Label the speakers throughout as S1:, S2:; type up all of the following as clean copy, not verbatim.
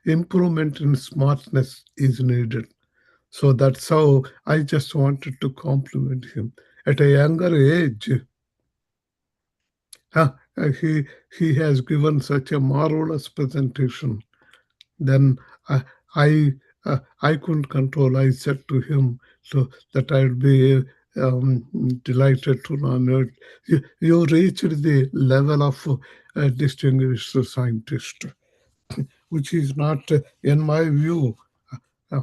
S1: improvement in smartness is needed. So that's how I just wanted to compliment him. At a younger age, huh, he has given such a marvelous presentation. Then I I couldn't control. I said to him so that I'd be delighted to know that you reached the level of distinguished scientist, which is not, in my view, uh,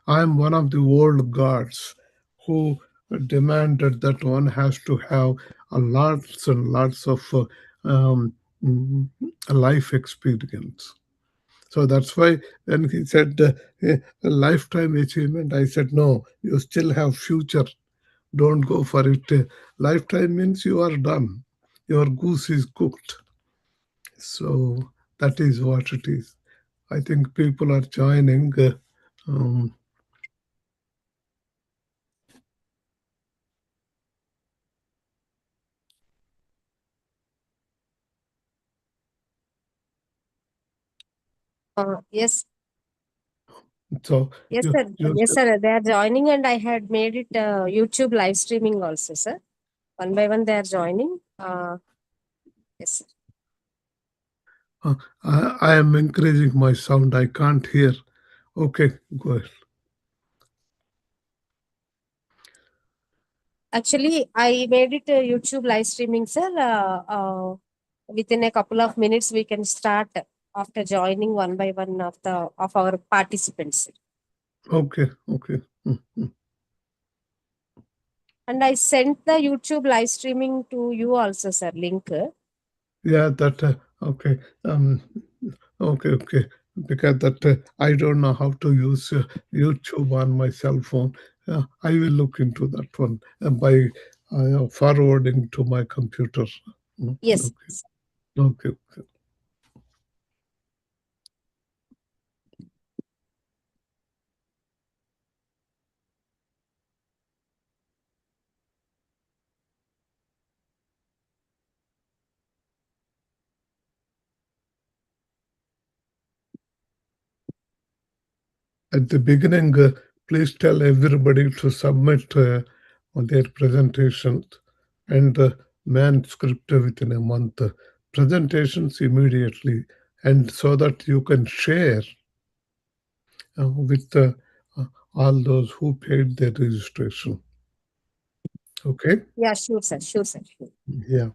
S1: I am one of the old gods who demanded that one has to have a lots and lots of um, mm, life experience. So that's why when he said a lifetime achievement, I said, no, you still have future. Don't go for it. Lifetime means you are done. Your goose is cooked. So that is what it is. I think people are joining. Um,
S2: Yes,
S1: so
S2: yes,
S1: you,
S2: sir.
S1: you
S2: Yes, sir. They are joining, and I had made it YouTube live streaming also, sir. One by one, they are joining. Yes, sir.
S1: I am increasing my sound. I can't hear. Okay, go ahead.
S2: Actually, I made it YouTube live streaming, sir. Within a couple of minutes, we can start after joining one by one of our participants.
S1: Okay, okay.
S2: And I sent the YouTube live streaming to you also, sir. Link.
S1: Yeah, that okay. Okay, okay. Because that I don't know how to use YouTube on my cell phone. I will look into that one by forwarding to my computer.
S2: Yes.
S1: Okay, okay, okay. At the beginning, please tell everybody to submit their presentations and manuscript within a month. Presentations immediately, and so that you can share with all those who paid their registration. Okay?
S2: Yeah, sure, sir. Sure, sir. Sure.
S1: Yeah.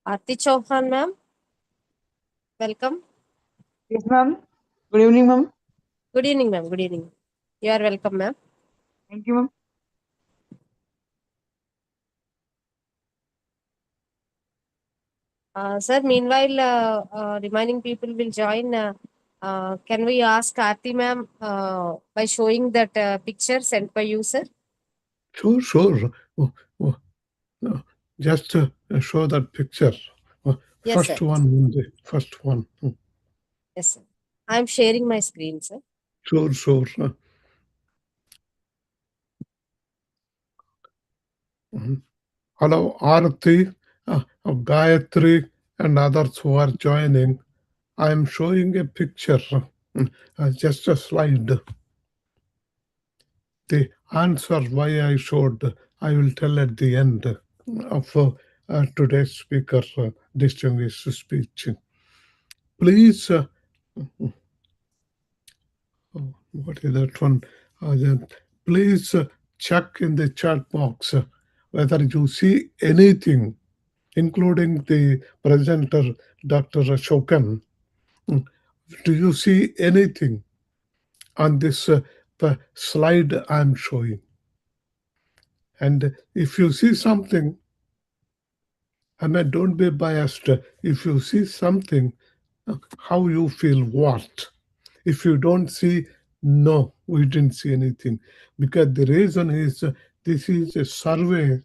S2: Aarti Chauhan, ma'am, welcome.
S3: Yes, ma'am. Good evening, ma'am.
S2: Good evening, ma'am. Good evening. You are welcome, ma'am.
S3: Thank you, ma'am.
S2: Sir, meanwhile, remaining people will join. Can we ask Aarti, ma'am, by showing that picture sent by you, sir?
S1: Sure, sure. Oh, uh, just show that picture.
S2: Yes, sir.
S1: First one, only. First one.
S2: Yes, sir. I am sharing my screen, sir.
S1: Sure, sure. Mhm. Hello, Arati, Gayatri, and others who are joining. I am showing a picture, just a slide. The answer why I showed, I will tell at the end of today's speaker distinguished speech. Please, what is that one? then please check in the chat box whether you see anything, including the presenter, Dr. Ashokan. Mm, Do you see anything on this slide I'm showing? And if you see something, I mean, don't be biased. If you see something, how you feel, what? If you don't see, no, we didn't see anything. Because the reason is this is a survey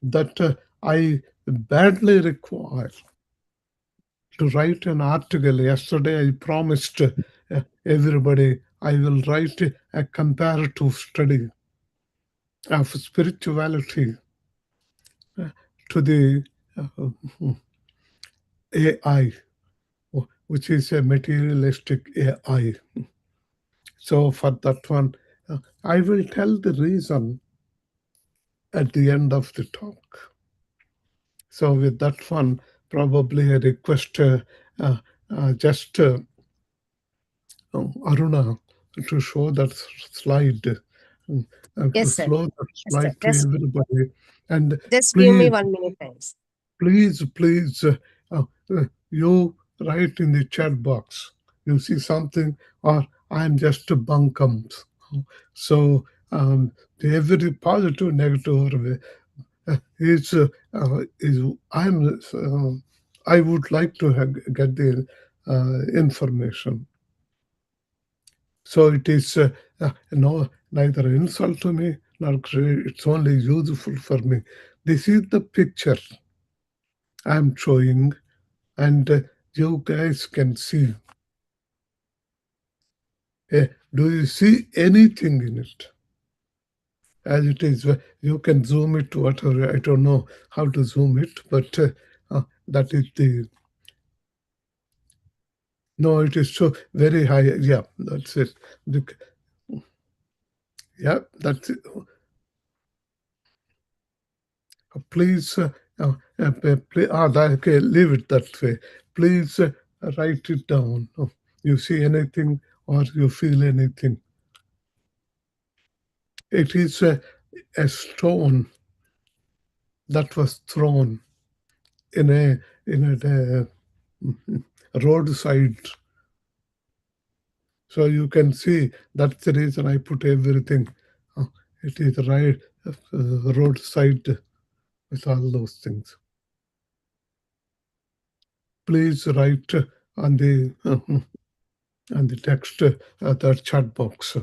S1: that I badly require to write an article. Yesterday, I promised everybody I will write a comparative study of spirituality to the AI, which is a materialistic AI. So, for that one, I will tell the reason at the end of the talk. So, with that one, probably a request just Aruna to show that slide, to
S2: Yes, sir.
S1: show that
S2: Yes, sir.
S1: slide to everybody. And
S2: Just give me
S1: please,
S2: 1 minute, times.
S1: please, you write in the chat box. You see something, or I'm just a bunkum. So, every positive, negative is I would like to get the information. So it is no neither insult to me nor it's only useful for me. This is the picture I'm showing, and you guys can see. Do you see anything in it? As it is, you can zoom it to whatever. I don't know how to zoom it, but that is the. No, it is so very high. Yeah, that's it. Yeah, that's it. Please, okay, leave it that way. Please write it down. You see anything or you feel anything. It is a stone that was thrown in a roadside. So you can see that's the reason I put everything. Uh, it is right roadside with all those things. Please write on the text the chat box.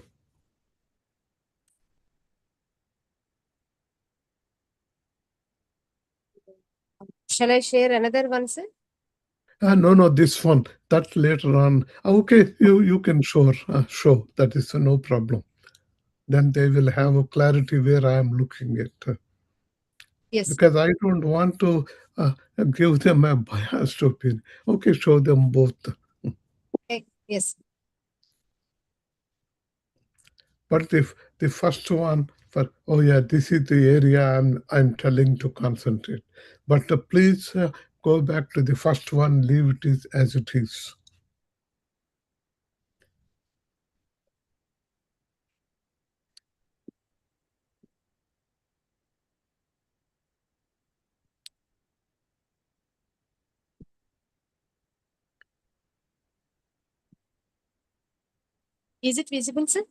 S2: Shall I share another one, sir?
S1: No, this one. That later on. Okay, you can show. That is no problem. Then they will have a clarity where I am looking at.
S2: Yes.
S1: Because I don't want to give them a biased opinion. Okay, show them both.
S2: Yes.
S1: But if the first one for oh yeah, this is the area I'm telling to concentrate. But please go back to the first one. Leave it is as it is.
S2: Is it visible, sir?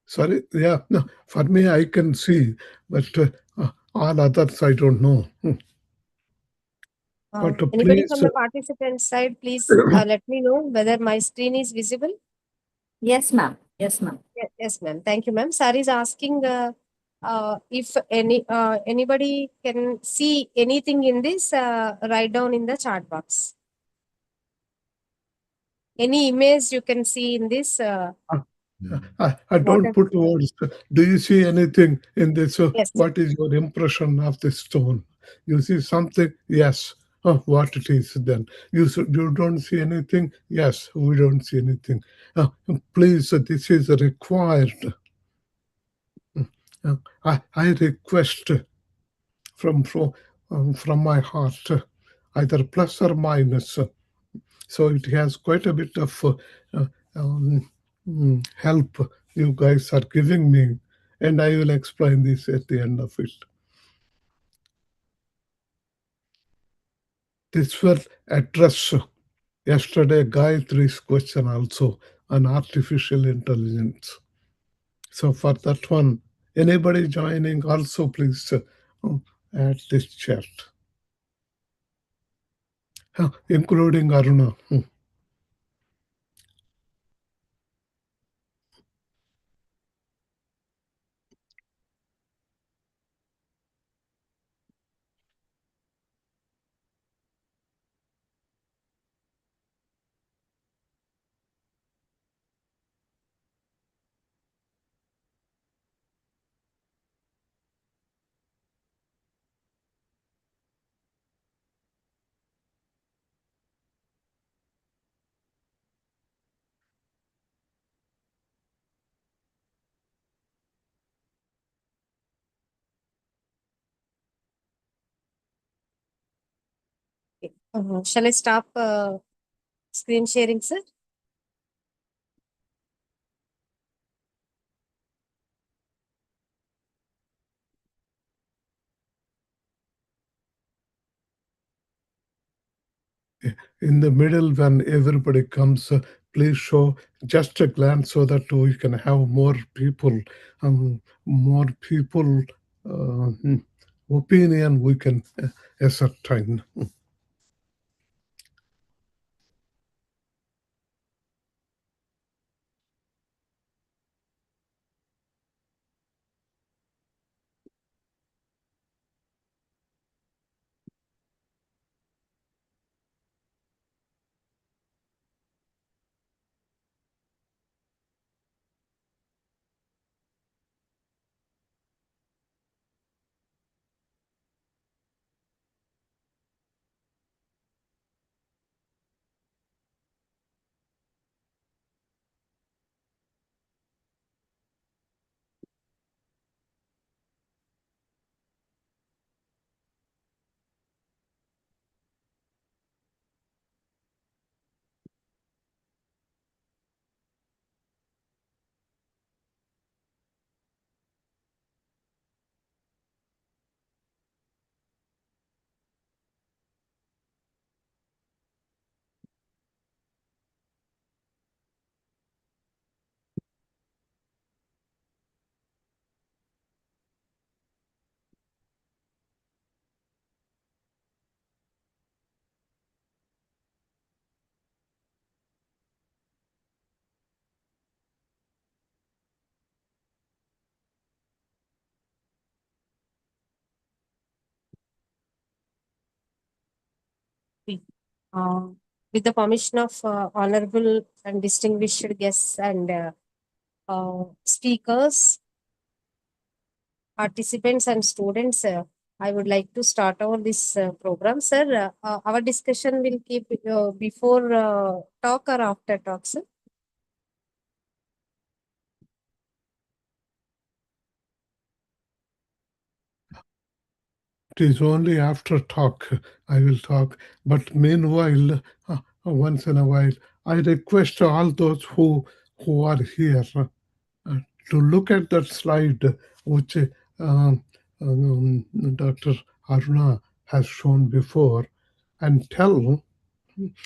S1: Sorry, yeah, no, for me I can see, but all others I don't know. But
S2: Anybody
S1: please,
S2: from the participant side, please let me know whether my screen is visible.
S4: Yes, ma'am. Yes, ma'am.
S2: Yes, ma'am. Thank you, ma'am. Sari is asking if anybody can see anything in this, write down in the chat box. Any image you can see in this.
S1: I don't put words. Do you see anything in this?
S2: Yes.
S1: What is your impression of the stone? You see something? Yes. What it is then? You don't see anything? Yes, we don't see anything. Please, this is required. I request from my heart, either plus or minus. So it has quite a bit of help you guys are giving me, and I will explain this at the end of it. This will address yesterday Gayatri's question also on artificial intelligence. So for that one, anybody joining also please add this chat, including Aruna.
S2: Shall I stop screen sharing, sir?
S1: In the middle, when everybody comes, please show just a glance so that we can have more people opinion we can ascertain.
S2: Uh, with the permission of honorable and distinguished guests and speakers, participants and students, I would like to start over this program. Sir, our discussion will keep before talk or after talk, sir?
S1: It is only after talk I will talk, but meanwhile, once in a while, I request all those who are here to look at that slide which Dr. Aruna has shown before and tell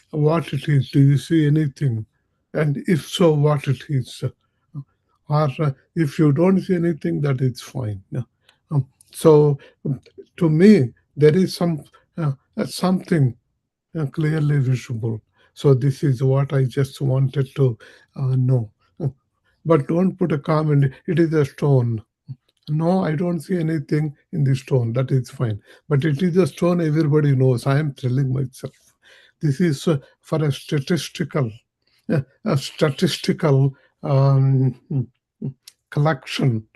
S1: what it is. Do you see anything? And if so, what it is? Or if you don't see anything, that is fine. So, to me, there is something clearly visible. So this is what I just wanted to know. But don't put a comment, it is a stone. No, I don't see anything in the stone. That is fine. But it is a stone everybody knows. I am telling myself. This is for a statistical collection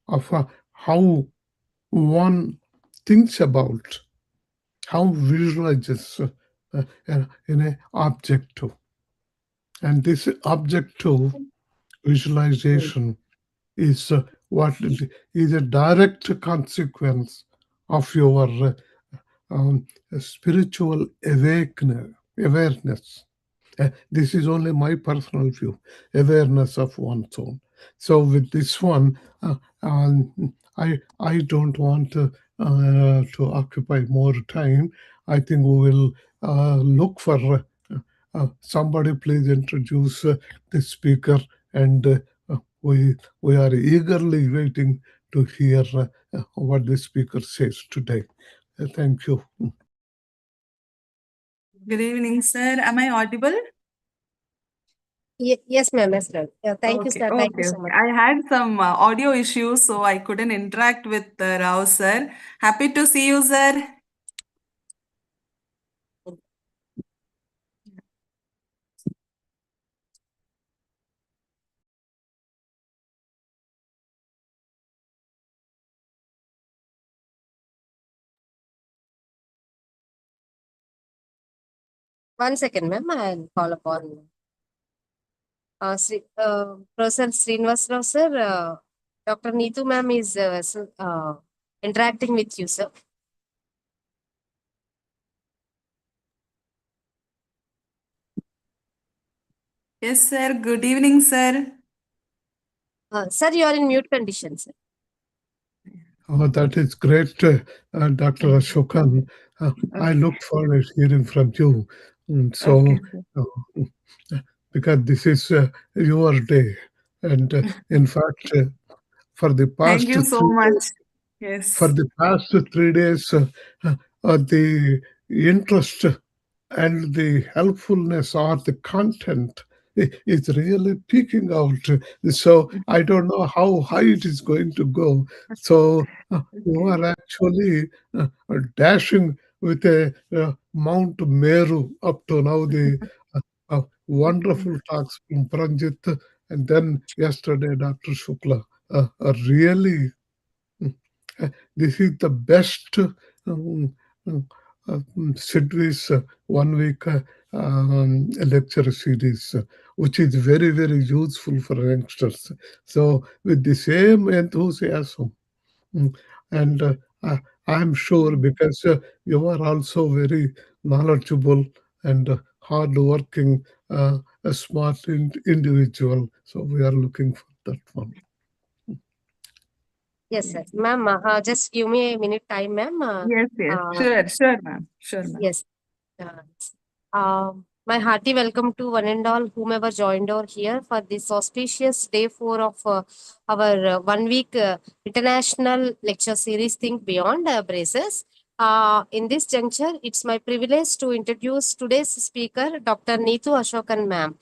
S1: of how one thinks about, how visualizes in a objective. And this objective visualization is what is a direct consequence of your spiritual awareness. This is only my personal view, awareness of one's own. So with this one, I don't want to occupy more time. I think we will look for somebody. Please introduce the speaker, and we are eagerly waiting to hear what the speaker says today. Thank you.
S5: Good evening, sir. Am I audible?
S2: Yes, ma'am. Yes, ma'am. Thank you,
S5: Okay,
S2: sir. Thank you so
S5: okay.
S2: much.
S5: I had some audio issues, so I couldn't interact with Rao, sir. Happy to see you, sir.
S2: One second, ma'am. I'll call upon Professor Srinivas Rao, sir. Dr. Neetu, ma'am, is interacting with you, sir.
S5: Yes, sir. Good evening, sir.
S2: Sir, you are in mute condition, sir.
S1: Oh, that is great, Dr. Ashokan. I
S5: Okay,
S1: look forward to hearing from you.
S5: okay, sir.
S1: Because this is your day. And in fact, for the
S5: Thank
S1: past
S5: you so
S1: 3 days,
S5: much. Yes.
S1: the interest and the helpfulness or the content is really peaking out. So I don't know how high it is going to go. So you
S5: Okay.
S1: are actually dashing with a Mount Meru up to now. The wonderful talks from Pranjit, and then yesterday Dr. Shukla. Really, this is the best Sidvi's 1 week lecture series, which is very, very useful for youngsters. So, with the same enthusiasm, mm, and I, I'm sure because you are also very knowledgeable and hardworking, a smart individual. So, we are looking for that one.
S2: Yes, sir. Ma'am, just give me a minute time, ma'am.
S5: Yes, yes. Sure, sure, ma'am. Sure, ma'am.
S2: Yes. My hearty welcome to one and all whomever joined over here for this auspicious day 4 of our 1 week international lecture series Think Beyond Braces. In this juncture, it's my privilege to introduce today's speaker, Dr. Neetu Ashokan, ma'am.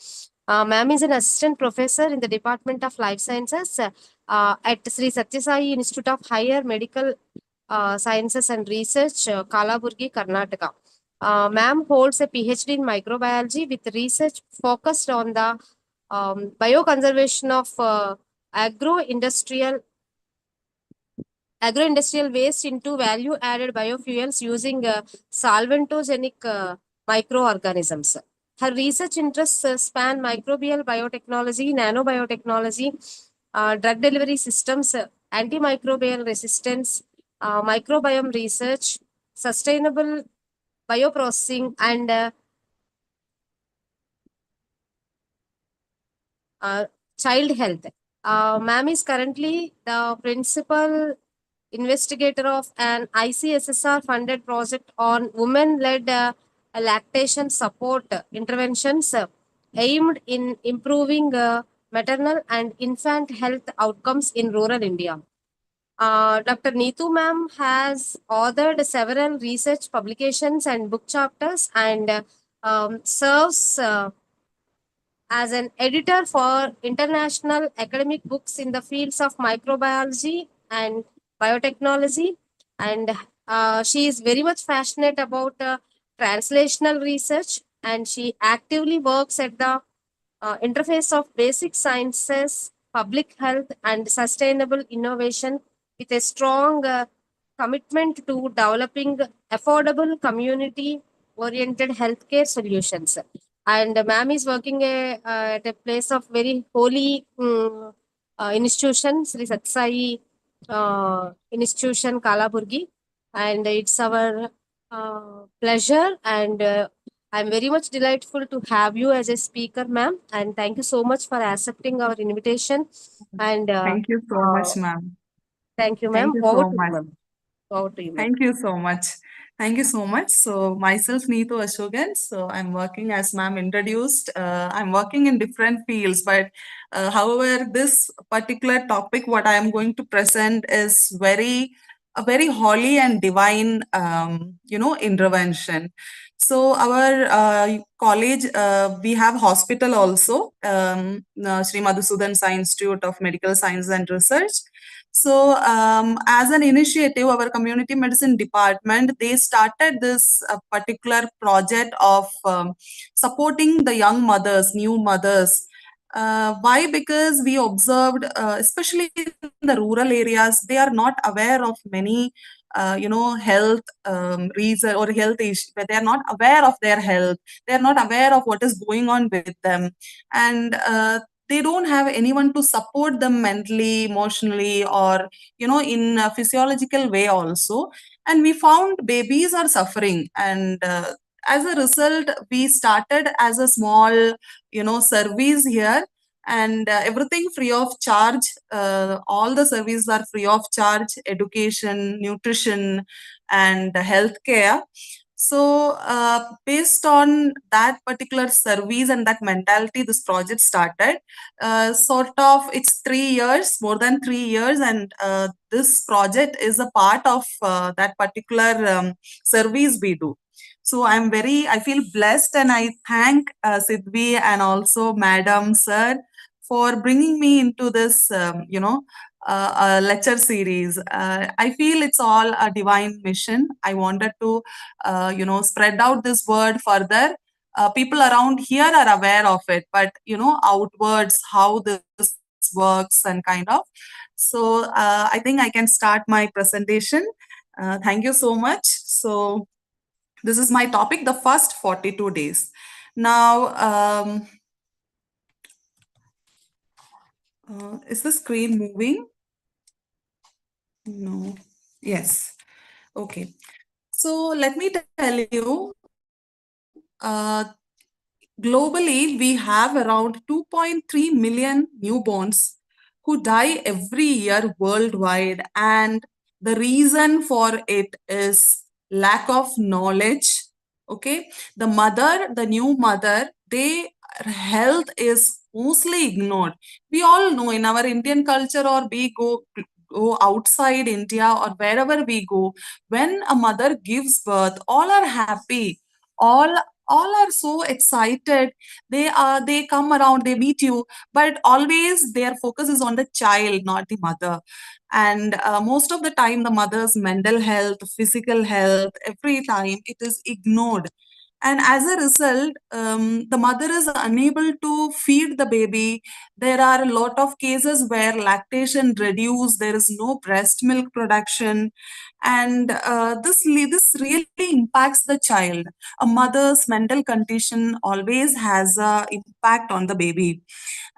S2: Ma'am is an assistant professor in the Department of Life Sciences at Sri Sathya Sai Institute of Higher Medical Sciences and Research, Kalaburgi, Karnataka. Ma'am holds a PhD in microbiology with research focused on the bioconservation of agro-industrial waste into value-added biofuels using solventogenic microorganisms. Her research interests span microbial biotechnology, nanobiotechnology, drug delivery systems, antimicrobial resistance, microbiome research, sustainable bioprocessing, and child health. Ma'am is currently the principal investigator of an ICSSR funded project on women led lactation support interventions aimed in improving maternal and infant health outcomes in rural India. Dr. Neetu ma'am has authored several research publications and book chapters and serves as an editor for international academic books in the fields of microbiology and biotechnology. And she is very much passionate about translational research, and she actively works at the interface of basic sciences, public health, and sustainable innovation with a strong commitment to developing affordable community oriented healthcare solutions. And ma'am is working at a place of very holy institution, Sri Satsai Institution, Kalaburgi. And it's our pleasure and I'm very much delightful to have you as a speaker, ma'am, and thank you so much for accepting our invitation. And
S5: Thank you so much, ma'am.
S2: thank you,
S5: Thank
S2: ma'am.
S5: you
S2: Over
S5: so
S2: to you,
S5: much.
S2: ma'am. Over to you, ma'am.
S5: Thank you so much. Thank you so much. So myself, Neetu Ashogan. So I'm working as ma'am introduced. I'm working in different fields, but however, this particular topic, what I am going to present is a very holy and divine, intervention. So our college, we have hospital also, Sri Madhusudan Science Institute of Medical Science and Research. So, as an initiative, our community medicine department, they started this particular project of supporting the young mothers, new mothers. Why? Because we observed, especially in the rural areas, they are not aware of many, health reason or health issues. They are not aware of their health. They are not aware of what is going on with them, and they don't have anyone to support them mentally, emotionally, or in a physiological way also. And we found babies are suffering, and as a result we started as a small service here, and everything free of charge. All the services are free of charge: education, nutrition, and healthcare. So, based on that particular service and that mentality, this project started. Sort of, it's 3 years, more than 3 years, and this project is a part of that particular service we do. So, I feel blessed, and I thank Sidvi and also Madam Sir for bringing me into this, lecture series. I feel it's all a divine mission. I wanted to spread out this word further. People around here are aware of it, but outwards how this works and kind of. So I think I can start my presentation. Thank you so much. So this is my topic: the first 42 days. Now, is the screen moving? No. Yes. Okay. So let me tell you, globally, we have around 2.3 million newborns who die every year worldwide. And the reason for it is lack of knowledge. Okay. The new mother, their health is mostly ignored. We all know in our Indian culture, or we go outside India or wherever we go, when a mother gives birth, all are happy. All are so excited. They come around, they meet you, but always their focus is on the child, not the mother. And most of the time the mother's mental health, physical health, every time it is ignored. And as a result, the mother is unable to feed the baby. There are a lot of cases where lactation reduced, there is no breast milk production, and this really impacts the child. A mother's mental condition always has a impact on the baby,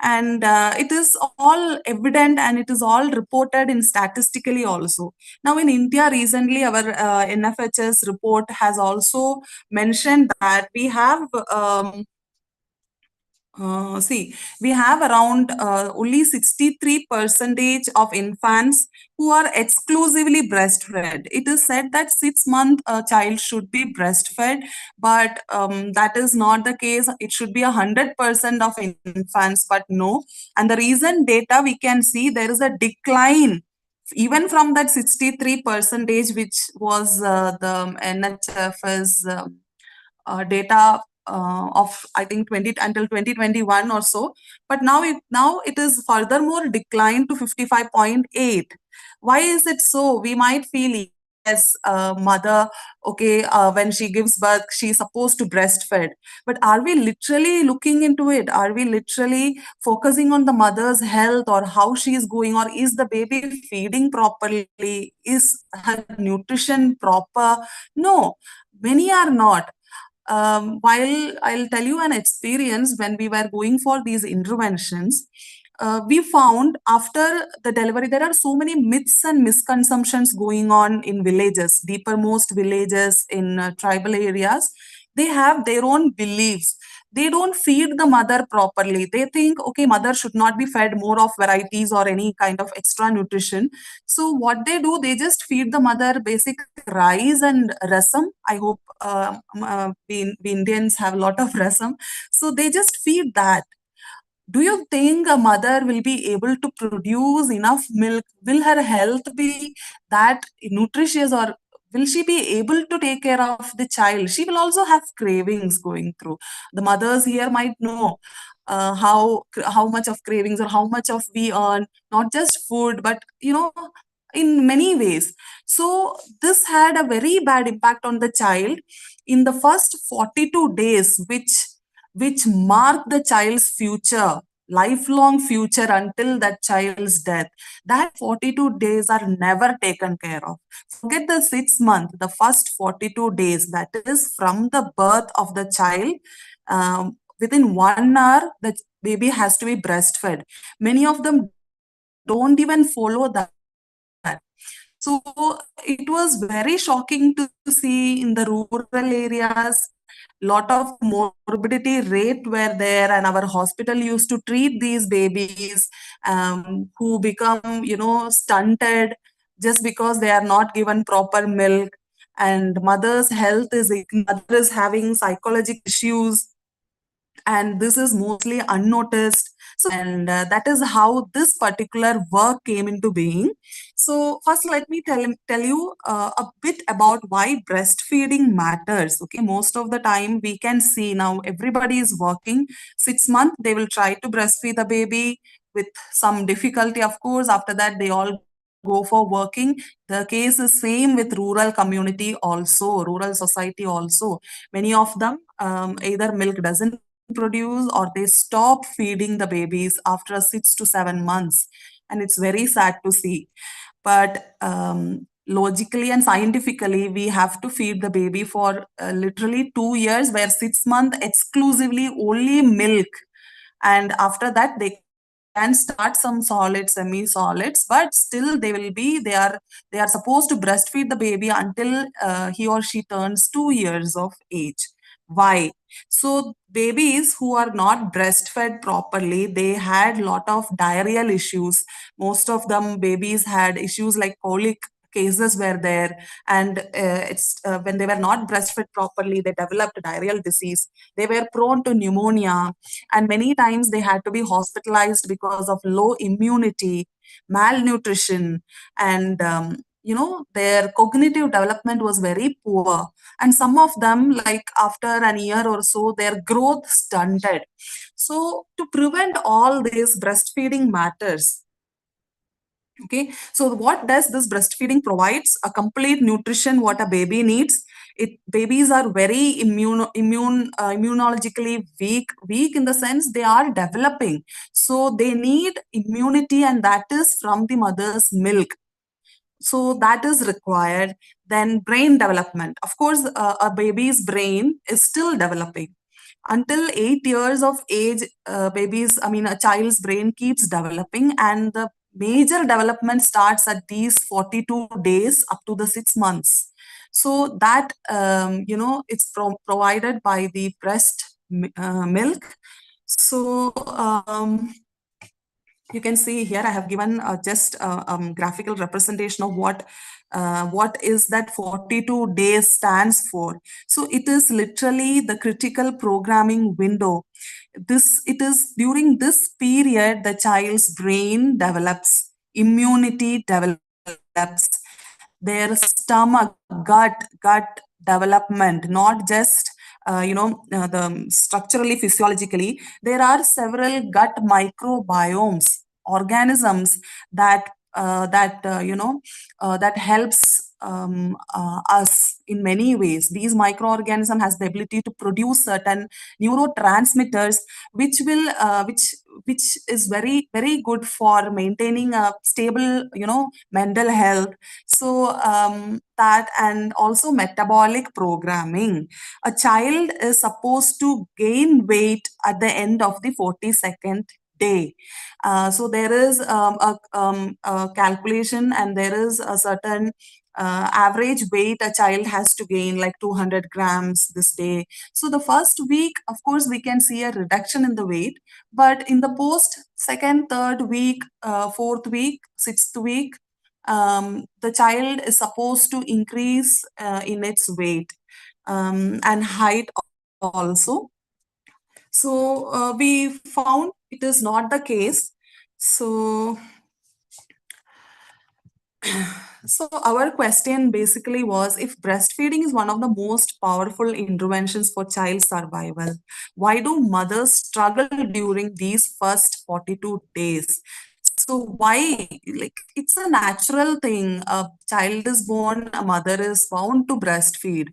S5: and it is all evident, and it is all reported in statistically also. Now in India, recently our NFHS report has also mentioned that we have we have around only 63 percentage of infants who are exclusively breastfed. It is said that 6 month child should be breastfed, but that is not the case. It should be 100% of infants, but no. And the recent data we can see there is a decline even from that 63 percentage, which was the NHF's data of I think 20 until 2021 or so, but now it is furthermore declined to 55.8. Why is it so? We might feel, yes, mother, okay, when she gives birth, she's supposed to breastfeed, but are we literally looking into it? Are we literally focusing on the mother's health, or how she is going, or is the baby feeding properly? Is her nutrition proper? No, many are not. While I'll tell you an experience when we were going for these interventions, we found after the delivery, there are so many myths and misconceptions going on in villages, deepermost villages in tribal areas. they have their own beliefs. They don't feed the mother properly. They think, okay, mother should not be fed more of varieties or any kind of extra nutrition. So what they do, they just feed the mother basic rice and rasam. I hope we Indians have a lot of rasam. So they just feed that. Do you think a mother will be able to produce enough milk? Will her health be that nutritious, or will she be able to take care of the child? She will also have cravings going through. The mothers here might know how much of cravings or how much of we earn, not just food, but in many ways. So this had a very bad impact on the child in the first 42 days, which mark the child's future, lifelong future until that child's death. That 42 days are never taken care of. Forget the 6 month, the first 42 days, that is from the birth of the child. Within 1 hour, the baby has to be breastfed. Many of them don't even follow that. So it was very shocking to see in the rural areas, lot of morbidity rate were there, and our hospital used to treat these babies who become, stunted just because they are not given proper milk, and mother's health is ignored, mother is having psychological issues, and this is mostly unnoticed. And that is how this particular work came into being. So first let me tell you a bit about why breastfeeding matters. Okay, most of the time we can see now everybody is working. 6 months they will try to breastfeed the baby with some difficulty, of course. After that they all go for working. The case is same with rural community also, rural society also. Many of them, either milk doesn't produce or they stop feeding the babies after 6 to 7 months, and it's very sad to see. But logically and scientifically, we have to feed the baby for literally 2 years, where 6 months exclusively only milk, and after that they can start some solids, semi solids, but still they are supposed to breastfeed the baby until he or she turns 2 years of age. Why? So babies who are not breastfed properly, they had lot of diarrheal issues. Most of them babies had issues like colic cases were there, and it's when they were not breastfed properly, they developed diarrheal disease. They were prone to pneumonia, and many times they had to be hospitalized because of low immunity, malnutrition, and their cognitive development was very poor. And some of them, like after an year or so, their growth stunted. So to prevent all this, breastfeeding matters. Okay, so what does this breastfeeding provides? A complete nutrition what a baby needs. Babies are very immunologically weak in the sense they are developing, so they need immunity, and that is from the mother's milk. So that is required. Then brain development, of course, a baby's brain is still developing. Until 8 years of age, a child's brain keeps developing, and the major development starts at these 42 days up to the 6 months. So that it's provided by the breast milk. So you can see here I have given just graphical representation of what is that 42 days stands for. So it is literally the critical programming window. It is during this period the child's brain develops, immunity develops, their stomach, gut development, not just the structurally, physiologically. There are several gut microbiomes, organisms that helps us in many ways. These microorganism has the ability to produce certain neurotransmitters, which will which is very very good for maintaining a stable mental health. So that, and also metabolic programming. A child is supposed to gain weight at the end of the 42nd day. So there is a calculation, and there is a certain average weight a child has to gain like 200 grams this day. So the first week, of course, we can see a reduction in the weight, but in the post second, third week, fourth week, sixth week, the child is supposed to increase in its weight and height also. So we found it is not the case. So so our question basically was, if breastfeeding is one of the most powerful interventions for child survival, why do mothers struggle during these first 42 days? So why, like, it's a natural thing. A child is born, a mother is bound to breastfeed.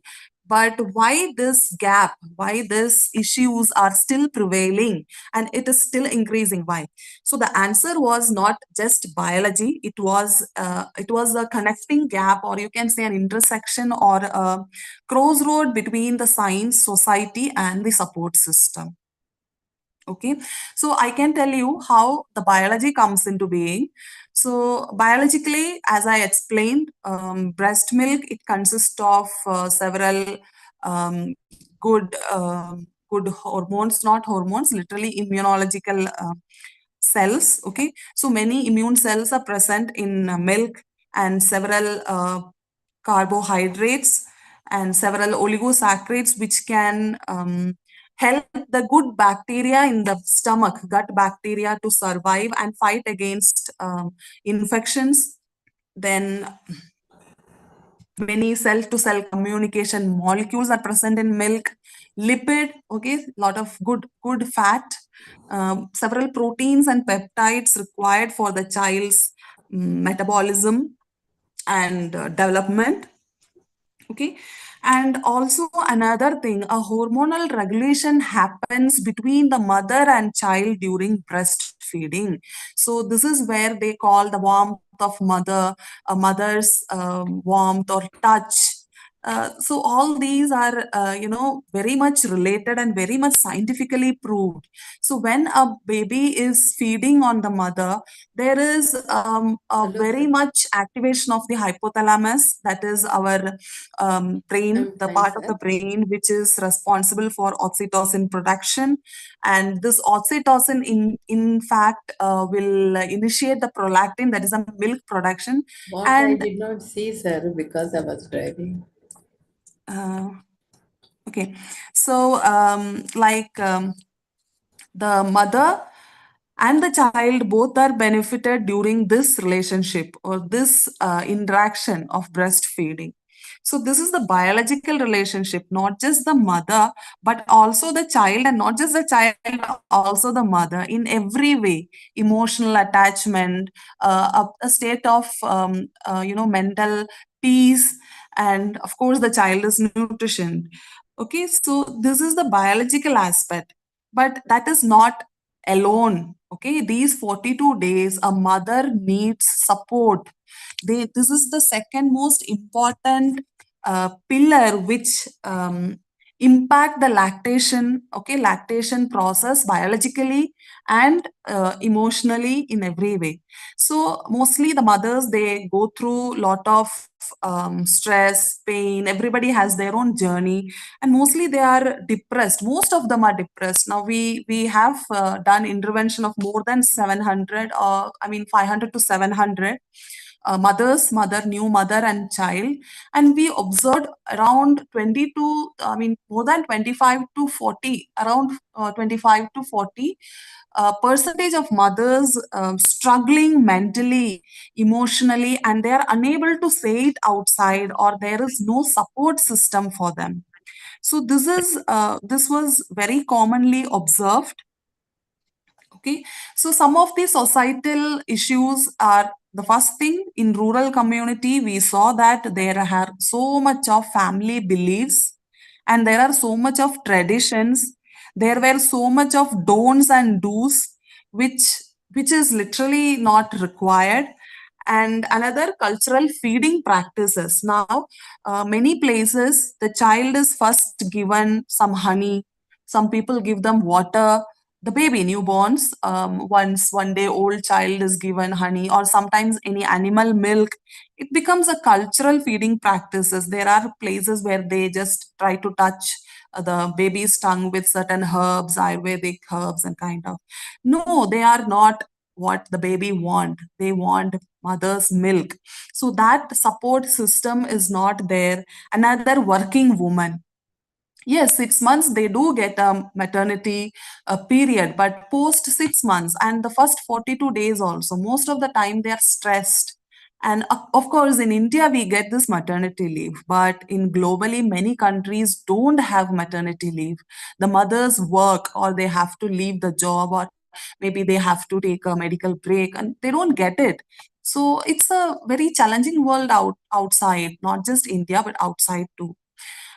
S5: But why this gap? Why these issues are still prevailing and it is still increasing? Why? So the answer was not just biology. It was a connecting gap, or you can say an intersection or a crossroad between the science, society, and the support system. Okay, so I can tell you how the biology comes into being. So biologically, as I explained, breast milk, it consists of several um, good hormones, not hormones, literally immunological cells. Okay, so many immune cells are present in milk, and several carbohydrates and several oligosaccharides which can help the good bacteria in the stomach, gut bacteria, to survive and fight against infections. Then many cell to cell communication molecules are present in milk. Lipid, okay, lot of good fat, several proteins and peptides required for the child's metabolism and development. Okay, and also another thing, a hormonal regulation happens between the mother and child during breastfeeding. So this is where they call the warmth of mother, a mother's warmth or touch. So all these are very much related and very much scientifically proved. So when a baby is feeding on the mother, there is a very much activation of the hypothalamus, that is our brain, the part of the brain which is responsible for oxytocin production. And this oxytocin in fact will initiate the prolactin, that is a milk production.
S6: What I
S5: And
S6: did not see, sir, because I was driving.
S5: Okay, so the mother and the child both are benefited during this relationship or this interaction of breastfeeding. So this is the biological relationship, not just the mother, but also the child, and not just the child, also the mother, in every way. Emotional attachment, a state of mental peace, and of course the child is nutrition. Okay, so this is the biological aspect, but that is not alone. Okay, these 42 days, a mother needs support. This is the second most important pillar which impact the lactation, okay, lactation process biologically and emotionally in every way. So mostly the mothers, they go through lot of stress, pain. Everybody has their own journey, and mostly they are depressed. Most of them are depressed. Now we have done intervention of more than 700, or I mean 500 to 700 new mother and child, and we observed around 20 to, I mean, more than 25 to 40, around 25 to 40 percentage of mothers struggling mentally, emotionally, and they are unable to say it outside, or there is no support system for them. So this was very commonly observed. Okay, so some of the societal issues are, the first thing, in rural community we saw that there are so much of family beliefs, and there are so much of traditions. There were so much of don'ts and do's, which which is literally not required. And another, cultural feeding practices. Now many places the child is first given some honey, some people give them water, the baby newborns, once 1 day old child is given honey or sometimes any animal milk, it becomes a cultural feeding practices. There are places where they just try to touch the baby's tongue with certain herbs, ayurvedic herbs, and kind of, no, they are not what the baby want. They want mother's milk. So that support system is not there. Another working woman, yes, 6 months they do get a maternity period, but post 6 months and the first 42 days also, most of the time they are stressed. And of course, in India, we get this maternity leave, but in globally, many countries don't have maternity leave. The mothers work or they have to leave the job, or maybe they have to take a medical break and they don't get it. So it's a very challenging world outside, not just India, but outside too.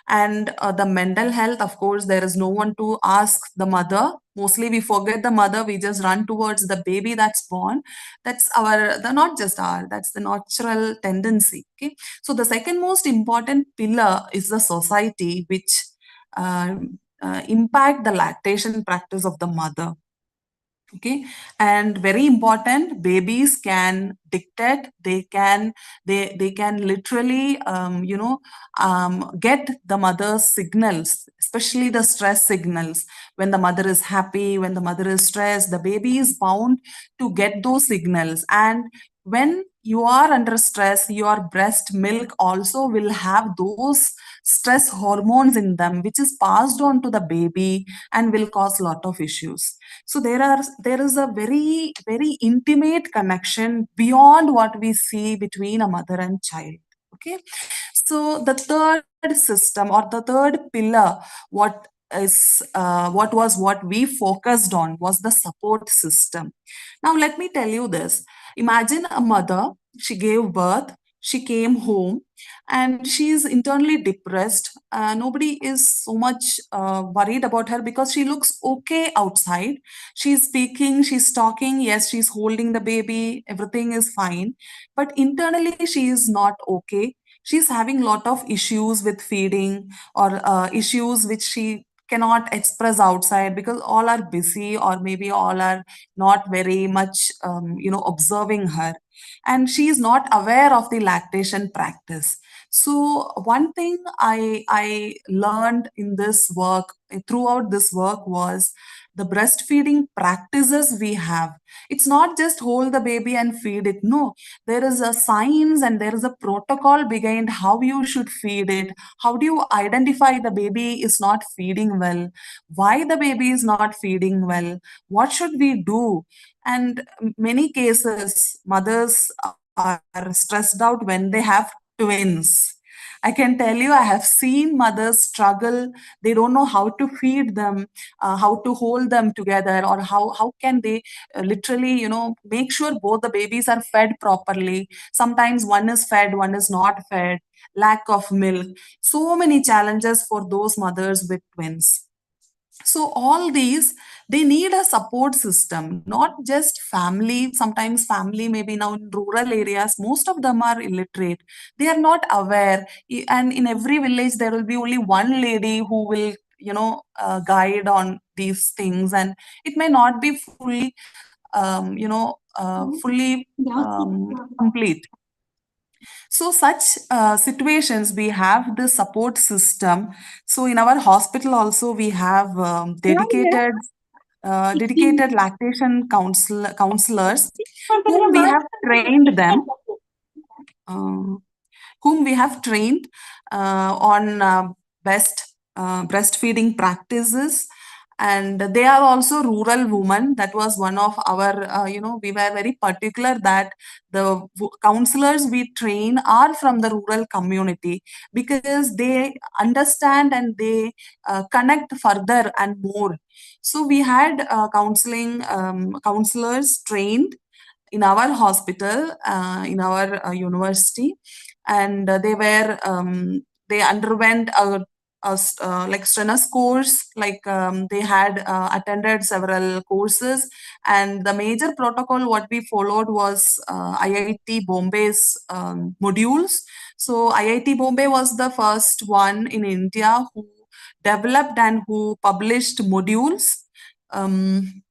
S5: And the mental health, of course, there is no one to ask the mother. Mostly we forget the mother, we just run towards the baby that's born. That's our, the not just our, that's the natural tendency. Okay, so the second most important pillar is the society, which impact the lactation practice of the mother. Okay, and very important, babies can dictate, they can literally get the mother's signals, especially the stress signals. When the mother is happy, when the mother is stressed, the baby is bound to get those signals. And when you are under stress, your breast milk also will have those stress hormones in them, which is passed on to the baby and will cause a lot of issues. So there is a very intimate connection beyond what we see between a mother and child. Okay, so the third system or the third pillar, what we focused on was the support system. Now let me tell you this: imagine a mother, she gave birth, she came home, and she is internally depressed. Nobody is so much worried about her because she looks okay outside. She's speaking, she's talking, yes, she's holding the baby, everything is fine. But internally, she is not okay. She's having a lot of issues with feeding, or issues which she cannot express outside because all are busy, or maybe all are not very much observing her, and she is not aware of the lactation practice. So one thing I learned in this work, throughout this work, was the breastfeeding practices we have. It's not just hold the baby and feed it. No, there is a science and there is a protocol behind how you should feed it. How do you identify the baby is not feeding well? Why the baby is not feeding well? What should we do? And many cases, mothers are stressed out when they have twins. I can tell you, I have seen mothers struggle. They don't know how to feed them, how to hold them together, or how can they literally, make sure both the babies are fed properly. Sometimes one is fed, one is not fed, lack of milk. So many challenges for those mothers with twins. So all these, they need a support system, not just family. Sometimes family, maybe now in rural areas, most of them are illiterate. They are not aware. And in every village, there will be only one lady who will, guide on these things. And it may not be fully, complete. So such situations, we have the support system. So in our hospital also, we have dedicated lactation counselors whom we have trained them. Uh, whom we have trained on best breastfeeding practices. And they are also rural women. That was one of our, we were very particular that the counselors we train are from the rural community, because they understand and they connect further and more. So we had counseling counselors trained in our hospital, in our university, and they underwent like strenuous course. Like they had attended several courses, and the major protocol what we followed was IIT Bombay's modules. So IIT Bombay was the first one in India who developed and who published modules um,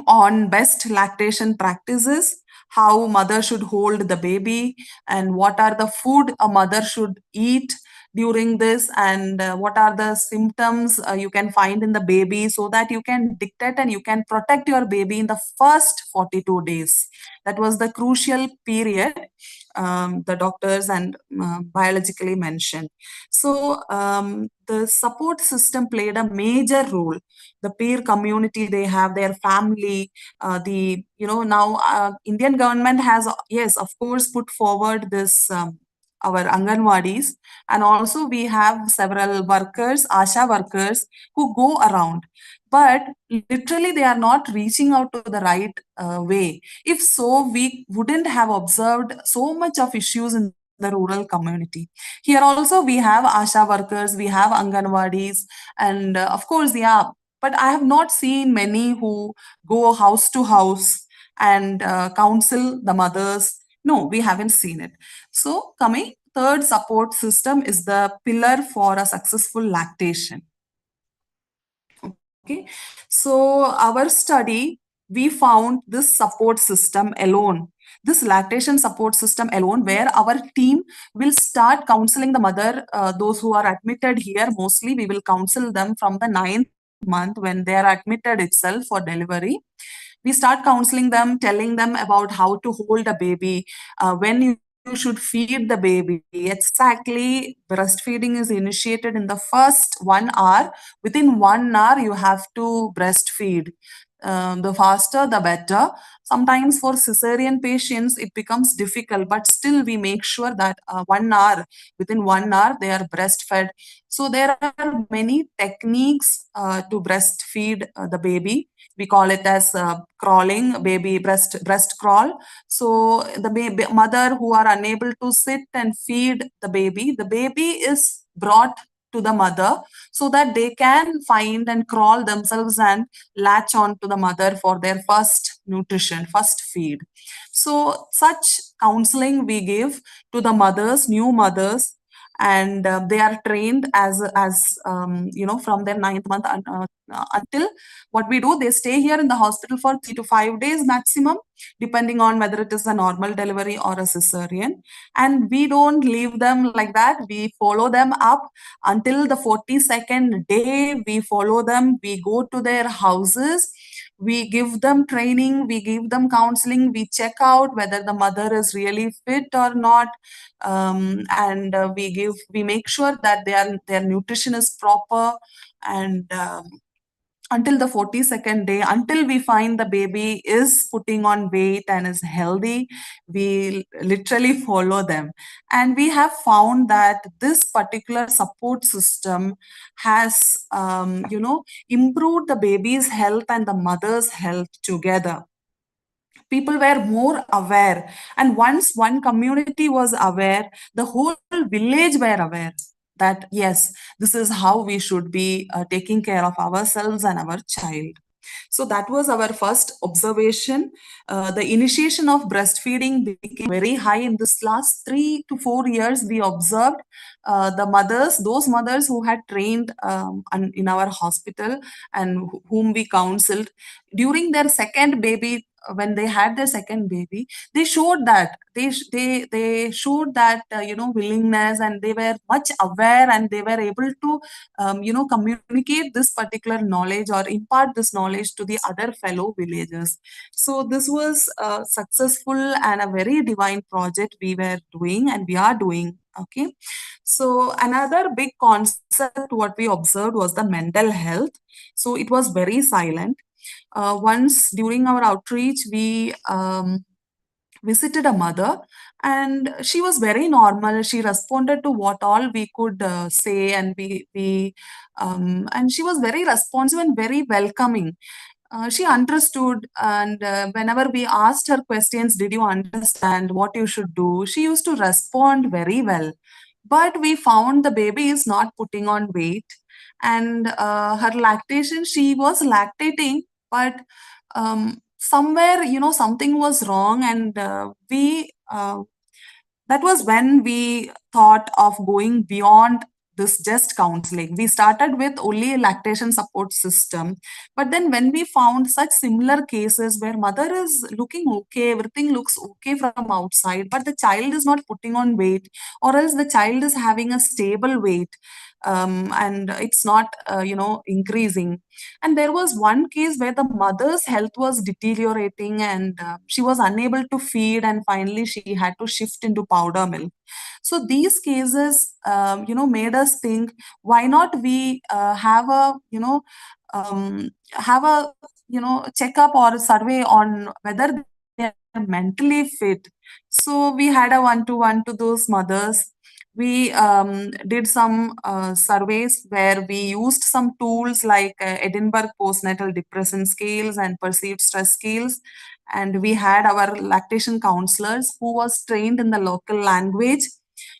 S5: on best lactation practices, how mother should hold the baby, and what are the food a mother should eat during this, and what are the symptoms you can find in the baby, so that you can dictate and you can protect your baby in the first 42 days. That was the crucial period the doctors and biologically mentioned. So the support system played a major role. The peer community they have, their family, the now Indian government has, yes, of course, put forward this our Anganwadis, and also we have several workers, Asha workers, who go around, but literally they are not reaching out to the right way. If so, we wouldn't have observed so much of issues in the rural community. Here also we have Asha workers, we have Anganwadis, and of course, yeah, but I have not seen many who go house to house and counsel the mothers. No, we haven't seen it. So, coming third support system is the pillar for a successful lactation. Okay, so our study, we found this support system alone, this lactation support system alone, where our team will start counseling the mother, those who are admitted here. Mostly we will counsel them from the 9th month when they are admitted itself for delivery. We start counseling them, telling them about how to hold a baby, when you should feed the baby. Exactly, breastfeeding is initiated in the first 1 hour. Within 1 hour, you have to breastfeed. The faster, the better. Sometimes for cesarean patients, it becomes difficult, but still we make sure that 1 hour, within 1 hour, they are breastfed. So there are many techniques to breastfeed the baby. We call it as crawling, baby breast crawl. So the mother who are unable to sit and feed the baby is brought to the mother, so that they can find and crawl themselves and latch on to the mother for their first nutrition, first feed. So such counseling we give to the mothers, new mothers, and they are trained as from their 9th month until, what we do, they stay here in the hospital for 3 to 5 days maximum, depending on whether it is a normal delivery or a cesarean. And we don't leave them like that. We follow them up until the 42nd day. We follow them, we go to their houses, we give them training, we give them counseling, we check out whether the mother is really fit or not, and we make sure that their nutrition is proper, and until the 42nd day, until we find the baby is putting on weight and is healthy, we literally follow them. And we have found that this particular support system has improved the baby's health and the mother's health together. People were more aware, and once one community was aware, the whole village were aware that yes, this is how we should be taking care of ourselves and our child. So that was our first observation. The initiation of breastfeeding became very high in this last 3 to 4 years. We observed those mothers who had trained in our hospital and whom we counseled during their second baby. When they had their second baby, they showed that they showed that willingness, and they were much aware, and they were able to communicate this particular knowledge or impart this knowledge to the other fellow villagers. So this was successful and a very divine project we were doing and we are doing. Okay, so another big concept what we observed was the mental health. So it was very silent. Once during our outreach, we visited a mother, and she was very normal. She responded to what all we could say, and we and she was very responsive and very welcoming. She understood, and whenever we asked her questions, did you understand what you should do, she used to respond very well. But we found the baby is not putting on weight, and her lactation, she was lactating, but somewhere, something was wrong, and we that was when we thought of going beyond this just counseling. We started with only a lactation support system, but then when we found such similar cases where mother is looking okay, everything looks okay from outside, but the child is not putting on weight, or else the child is having a stable weight, and it's not increasing. And there was one case where the mother's health was deteriorating, and she was unable to feed, and finally she had to shift into powder milk. So these cases made us think, why not we have a checkup or a survey on whether they are mentally fit. So we had a one-to-one to those mothers. We did some surveys where we used some tools like Edinburgh postnatal depression scales and perceived stress scales, and we had our lactation counselors who was trained in the local language.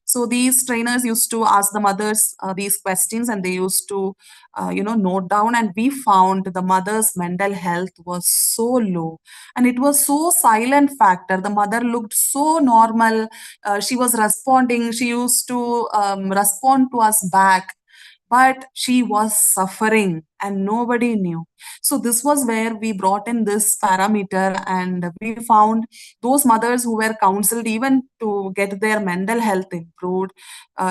S5: So these trainers used to ask the mothers these questions, and they used to note down, and we found the mother's mental health was so low, and it was so silent factor. The mother looked so normal. She was responding, she used to respond to us back, but she was suffering and nobody knew. So this was where we brought in this parameter, and we found those mothers who were counseled even to get their mental health improved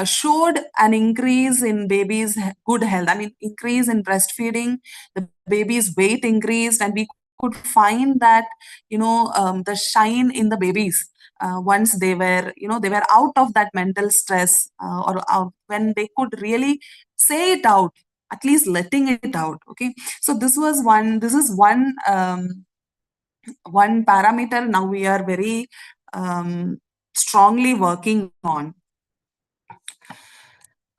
S5: showed an increase in babies good health. I mean, increase in breastfeeding, the baby's weight increased, and we could find that the shine in the babies once they were out of that mental stress, or when they could really say it out, at least letting it out. Okay, so this is one parameter now we are very strongly working on.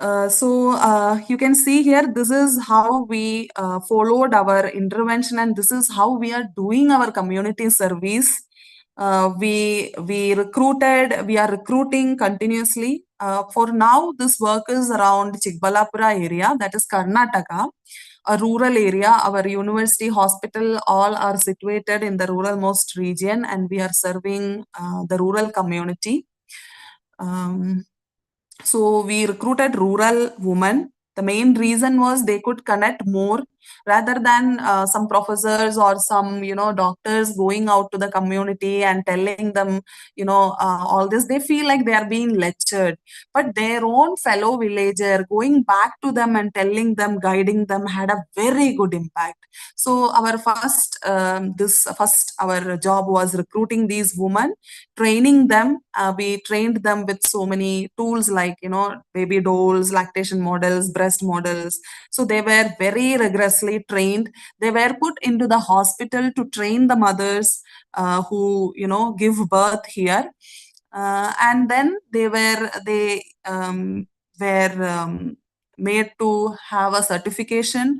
S5: You can see here, this is how we followed our intervention, and this is how we are doing our community service. We are recruiting continuously. For now, this work is around Chikbalapura area, that is Karnataka, a rural area. Our university hospital all are situated in the ruralmost region, and we are serving the rural community. So we recruited rural women. The main reason was they could connect more rather than some professors or some doctors going out to the community and telling them all this. They feel like they are being lectured, but their own fellow villager going back to them and telling them, guiding them, had a very good impact. So our first our job was recruiting these women, training them. We trained them with so many tools like baby dolls, lactation models, breast models. So they were very rigorously trained. They were put into the hospital to train the mothers who give birth here, and then they were made to have a certification.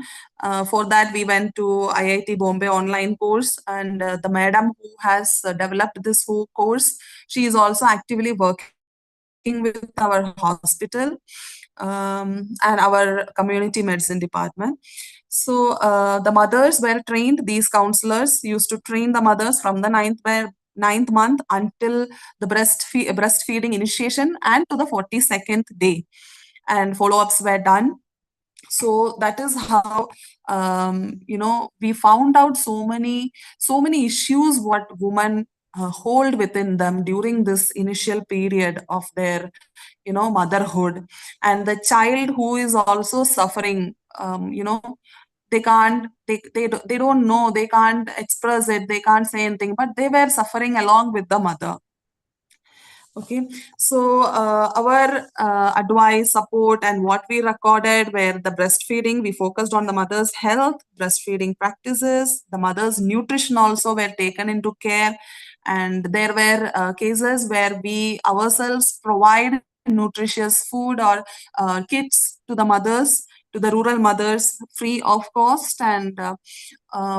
S5: For that, we went to IIT Bombay online course, and the madam who has developed this whole course, she is also actively working with our hospital and our community medicine department. So the mothers were trained. These counselors used to train the mothers from the ninth month until the breastfeeding initiation and to the 42nd day, and follow-ups were done. So that is how we found out so many issues what women hold within them during this initial period of their motherhood. And the child who is also suffering, they can't they don't know, they can't express it, they can't say anything, but they were suffering along with the mother. Okay, so our advice, support, and what we recorded were the breastfeeding. We focused on the mother's health, breastfeeding practices. The mother's nutrition also were taken into care. And there were cases where we ourselves provide nutritious food or kits to the mothers, to the rural mothers, free of cost, and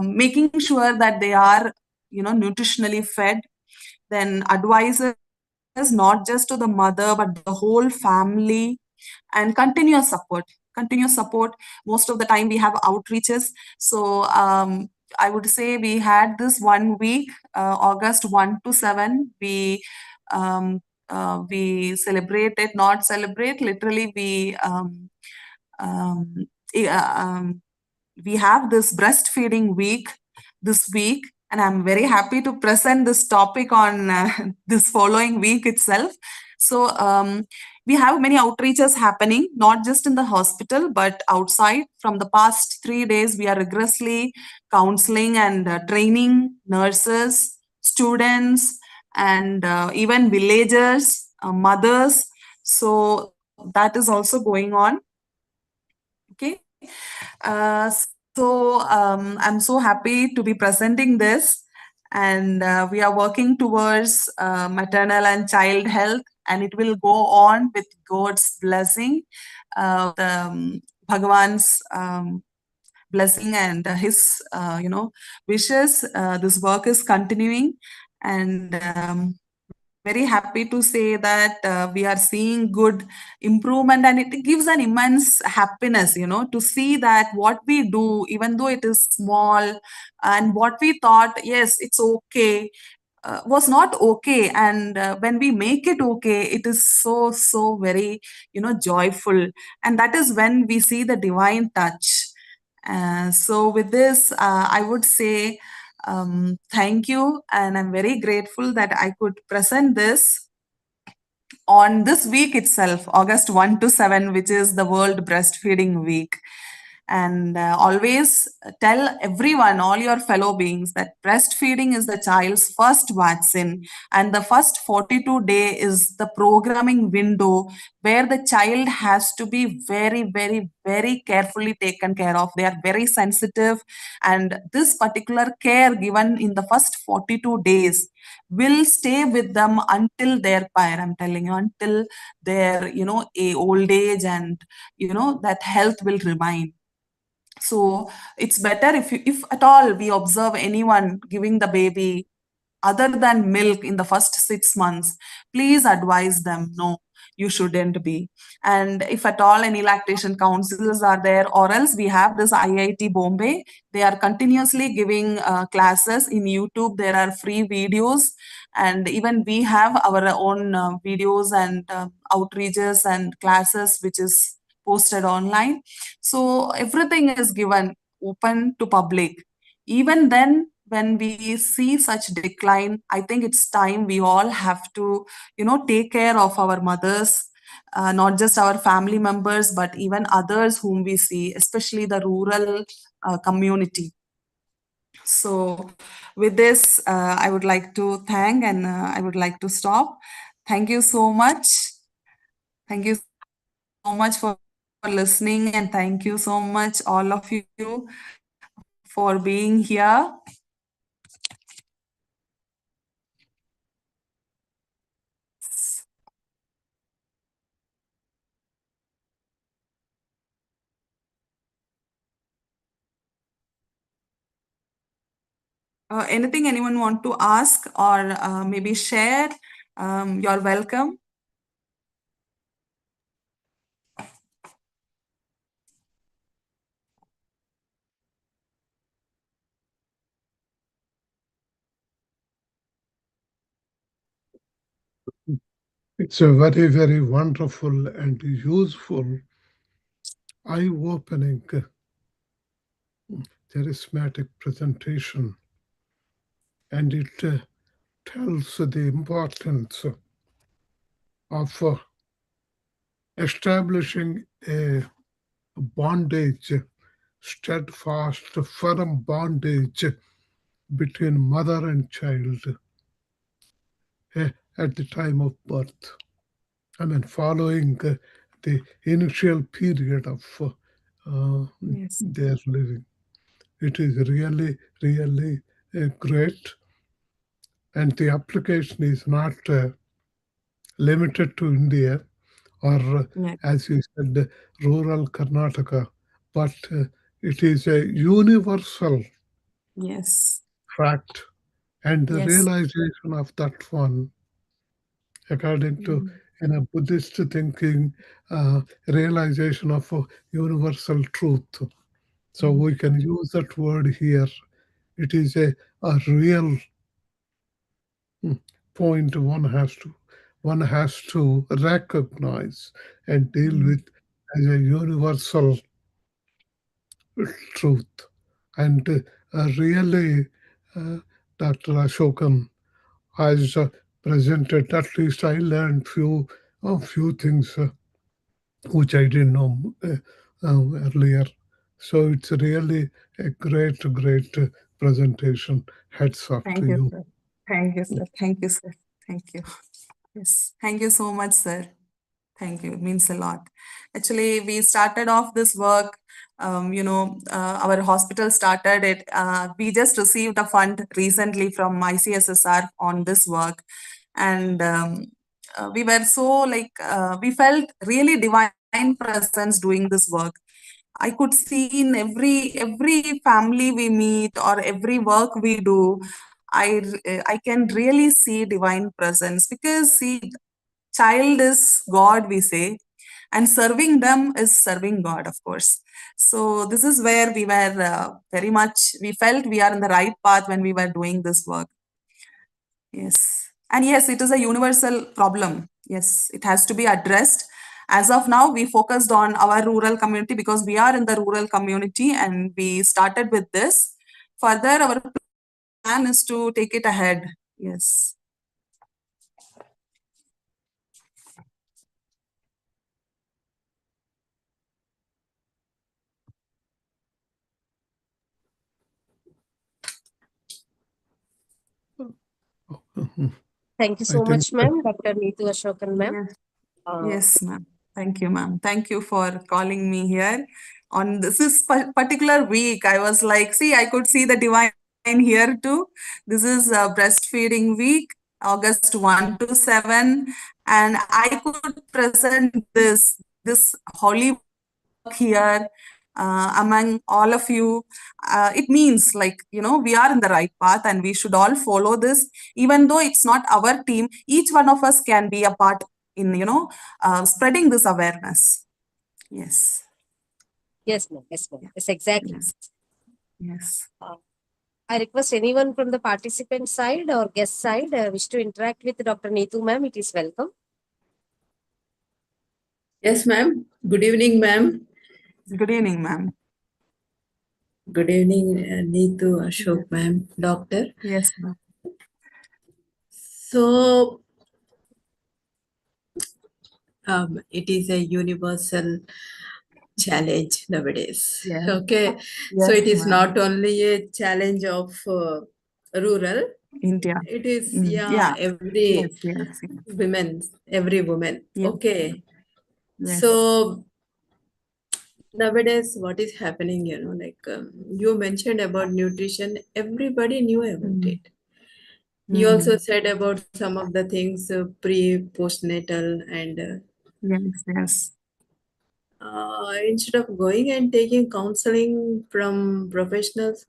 S5: making sure that they are nutritionally fed. Then advices not just to the mother but the whole family, and continuous support. Most of the time we have outreaches. So I would say we had this 1 week, August 1 to 7. We we celebrate it, not celebrate. Literally, um, eh, we have this breastfeeding week this week, and I'm very happy to present this topic on this following week itself. So we have many outreaches happening, not just in the hospital but outside. From the past 3 days, we are rigorously counseling and training nurses, students, and even villagers, mothers. So that is also going on. Okay. I'm so happy to be presenting this, and we are working towards maternal and child health, and it will go on with God's blessing, Bhagwan's blessing and his wishes. This work is continuing, and very happy to say that we are seeing good improvement, and it gives an immense happiness, to see that what we do, even though it is small, and what we thought, yes, it's okay, was not okay. And when we make it okay, it is so very joyful, and that is when we see the divine touch. So with this, I would say thank you, and I'm very grateful that I could present this on this week itself, August 1 to 7, which is the World Breastfeeding Week. And always tell everyone, all your fellow beings, that breastfeeding is the child's first vaccine, and the first 42 day is the programming window where the child has to be very carefully taken care of. They are very sensitive, and this particular care given in the first 42 days will stay with them until their pyre. I'm telling you, until their a old age, and that health will remain. So it's better if at all we observe anyone giving the baby other than milk in the first 6 months, please advise them, no, you shouldn't be. And if at all any lactation councils are there, or else we have this IIT Bombay, they are continuously giving classes in YouTube. There are free videos, and even we have our own videos and outreaches and classes which is posted online. So everything is given open to public. Even then, when we see such decline, I think it's time we all have to take care of our mothers, not just our family members but even others whom we see, especially the rural community. So with this, I would like to thank, and I would like to stop. Thank you so much. Thank you so much for listening, and thank you so much all of you for being here. Anything anyone want to ask or maybe share? You're welcome.
S1: It's a very wonderful and useful, eye-opening, charismatic presentation, and it tells the importance of establishing a bondage, steadfast, firm bondage between mother and child at the time of birth. I mean, following the initial period of
S5: Yes.
S1: their living. It is really great, and the application is not limited to India or,
S5: Yes.
S1: as you said, rural Karnataka, but it is a universal
S5: Yes.
S1: fact, and the
S5: Yes.
S1: realization of that one, according to in a Buddhist thinking, realization of a universal truth. So we can use that word here. It is a real point one has to one has to recognize and deal
S5: Mm.
S1: with as a universal truth. And really, uh, Dr. Ashokan has presented, at least I learned a few things which I didn't know earlier. So it's really a great presentation. Hats off to
S5: Thank you,
S1: you.
S5: sir. Thank you, sir. Thank you, sir. Thank you. Yes. Thank you so much, sir. Thank you. It means a lot. Actually, we started off this work. Our hospital started it. We just received a fund recently from ICSSR on this work, and we were so we felt really divine presence doing this work. I could see in every family we meet or every work we do, I can really see divine presence because see, child is God, we say, and serving them is serving God, of course. So this is where we were very much. We felt we are in the right path when we were doing this work. Yes. And yes, it is a universal problem. Yes, it has to be addressed. As of now, we focused on our rural community because we are in the rural community and we started with this. Further, our plan is to take it ahead. Yes.
S2: Thank you
S1: I
S2: so
S1: think
S2: much, ma'am, Dr. Neetu Ashokan, ma'am.
S5: Yes.
S2: Uh,
S5: Yes, ma'am. Thank you, ma'am. Thank you for calling me here. On this particular week, I was like, see, I could see the divine here too. This is breastfeeding week, August 1 to 7, and I could present this holy work here among all of you. It means we are in the right path and we should all follow this. Even though it's not our team, each one of us can be a part in spreading this awareness. Yes.
S2: yes, ma'am. Yes, ma'am. Yes, exactly.
S5: Yes. Yes.
S2: I request anyone from the participant side or guest side wish to interact with Dr. Neetu, ma'am. It is welcome.
S6: Yes, ma'am. Good evening, ma'am.
S5: Good evening, ma'am.
S6: Good evening, Neetu, Ashok, ma'am, doctor.
S5: Yes, ma'am.
S6: So, it is a universal challenge nowadays.
S5: Yes.
S6: Okay, so
S5: Yes,
S6: it is
S5: ma'am.
S6: not only a challenge of rural.
S5: India.
S6: It is
S5: Yeah.
S6: every
S5: Yes, yes, yes.
S6: every woman.
S5: Yes.
S6: Okay,
S5: Yes.
S6: so nowadays what is happening? You mentioned about nutrition. Everybody knew about
S5: Mm.
S6: it. You also
S5: Mm.
S6: said about some of the things pre-postnatal and
S5: Yes, yes.
S6: instead of going and taking counseling from professionals,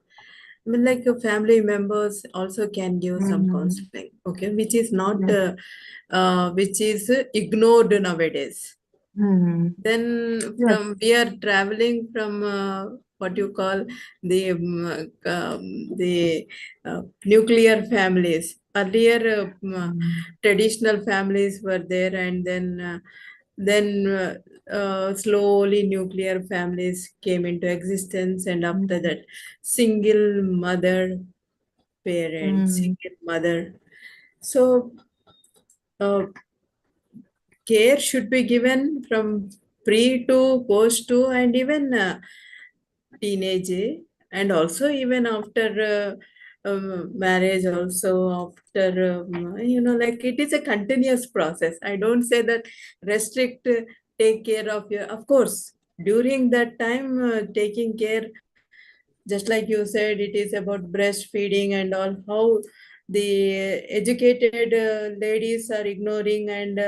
S6: I mean, like family members also can give some
S5: Mm.
S6: counseling, okay, which is not,
S5: Yes.
S6: which is ignored nowadays.
S5: Mm.
S6: Then
S5: Yes.
S6: from we are traveling from what you call the nuclear families. Earlier,
S5: Mm.
S6: traditional families were there, and then slowly nuclear families came into existence, and after
S5: Mm.
S6: that, single mother parent,
S5: Mm.
S6: single mother. So. Uh, Care should be given from pre to post to and even teenage and also even after marriage also after like it is a continuous process. I don't say that restrict take care of your, of course during that time taking care, just like you said, it is about breastfeeding and all, how the educated ladies are ignoring, and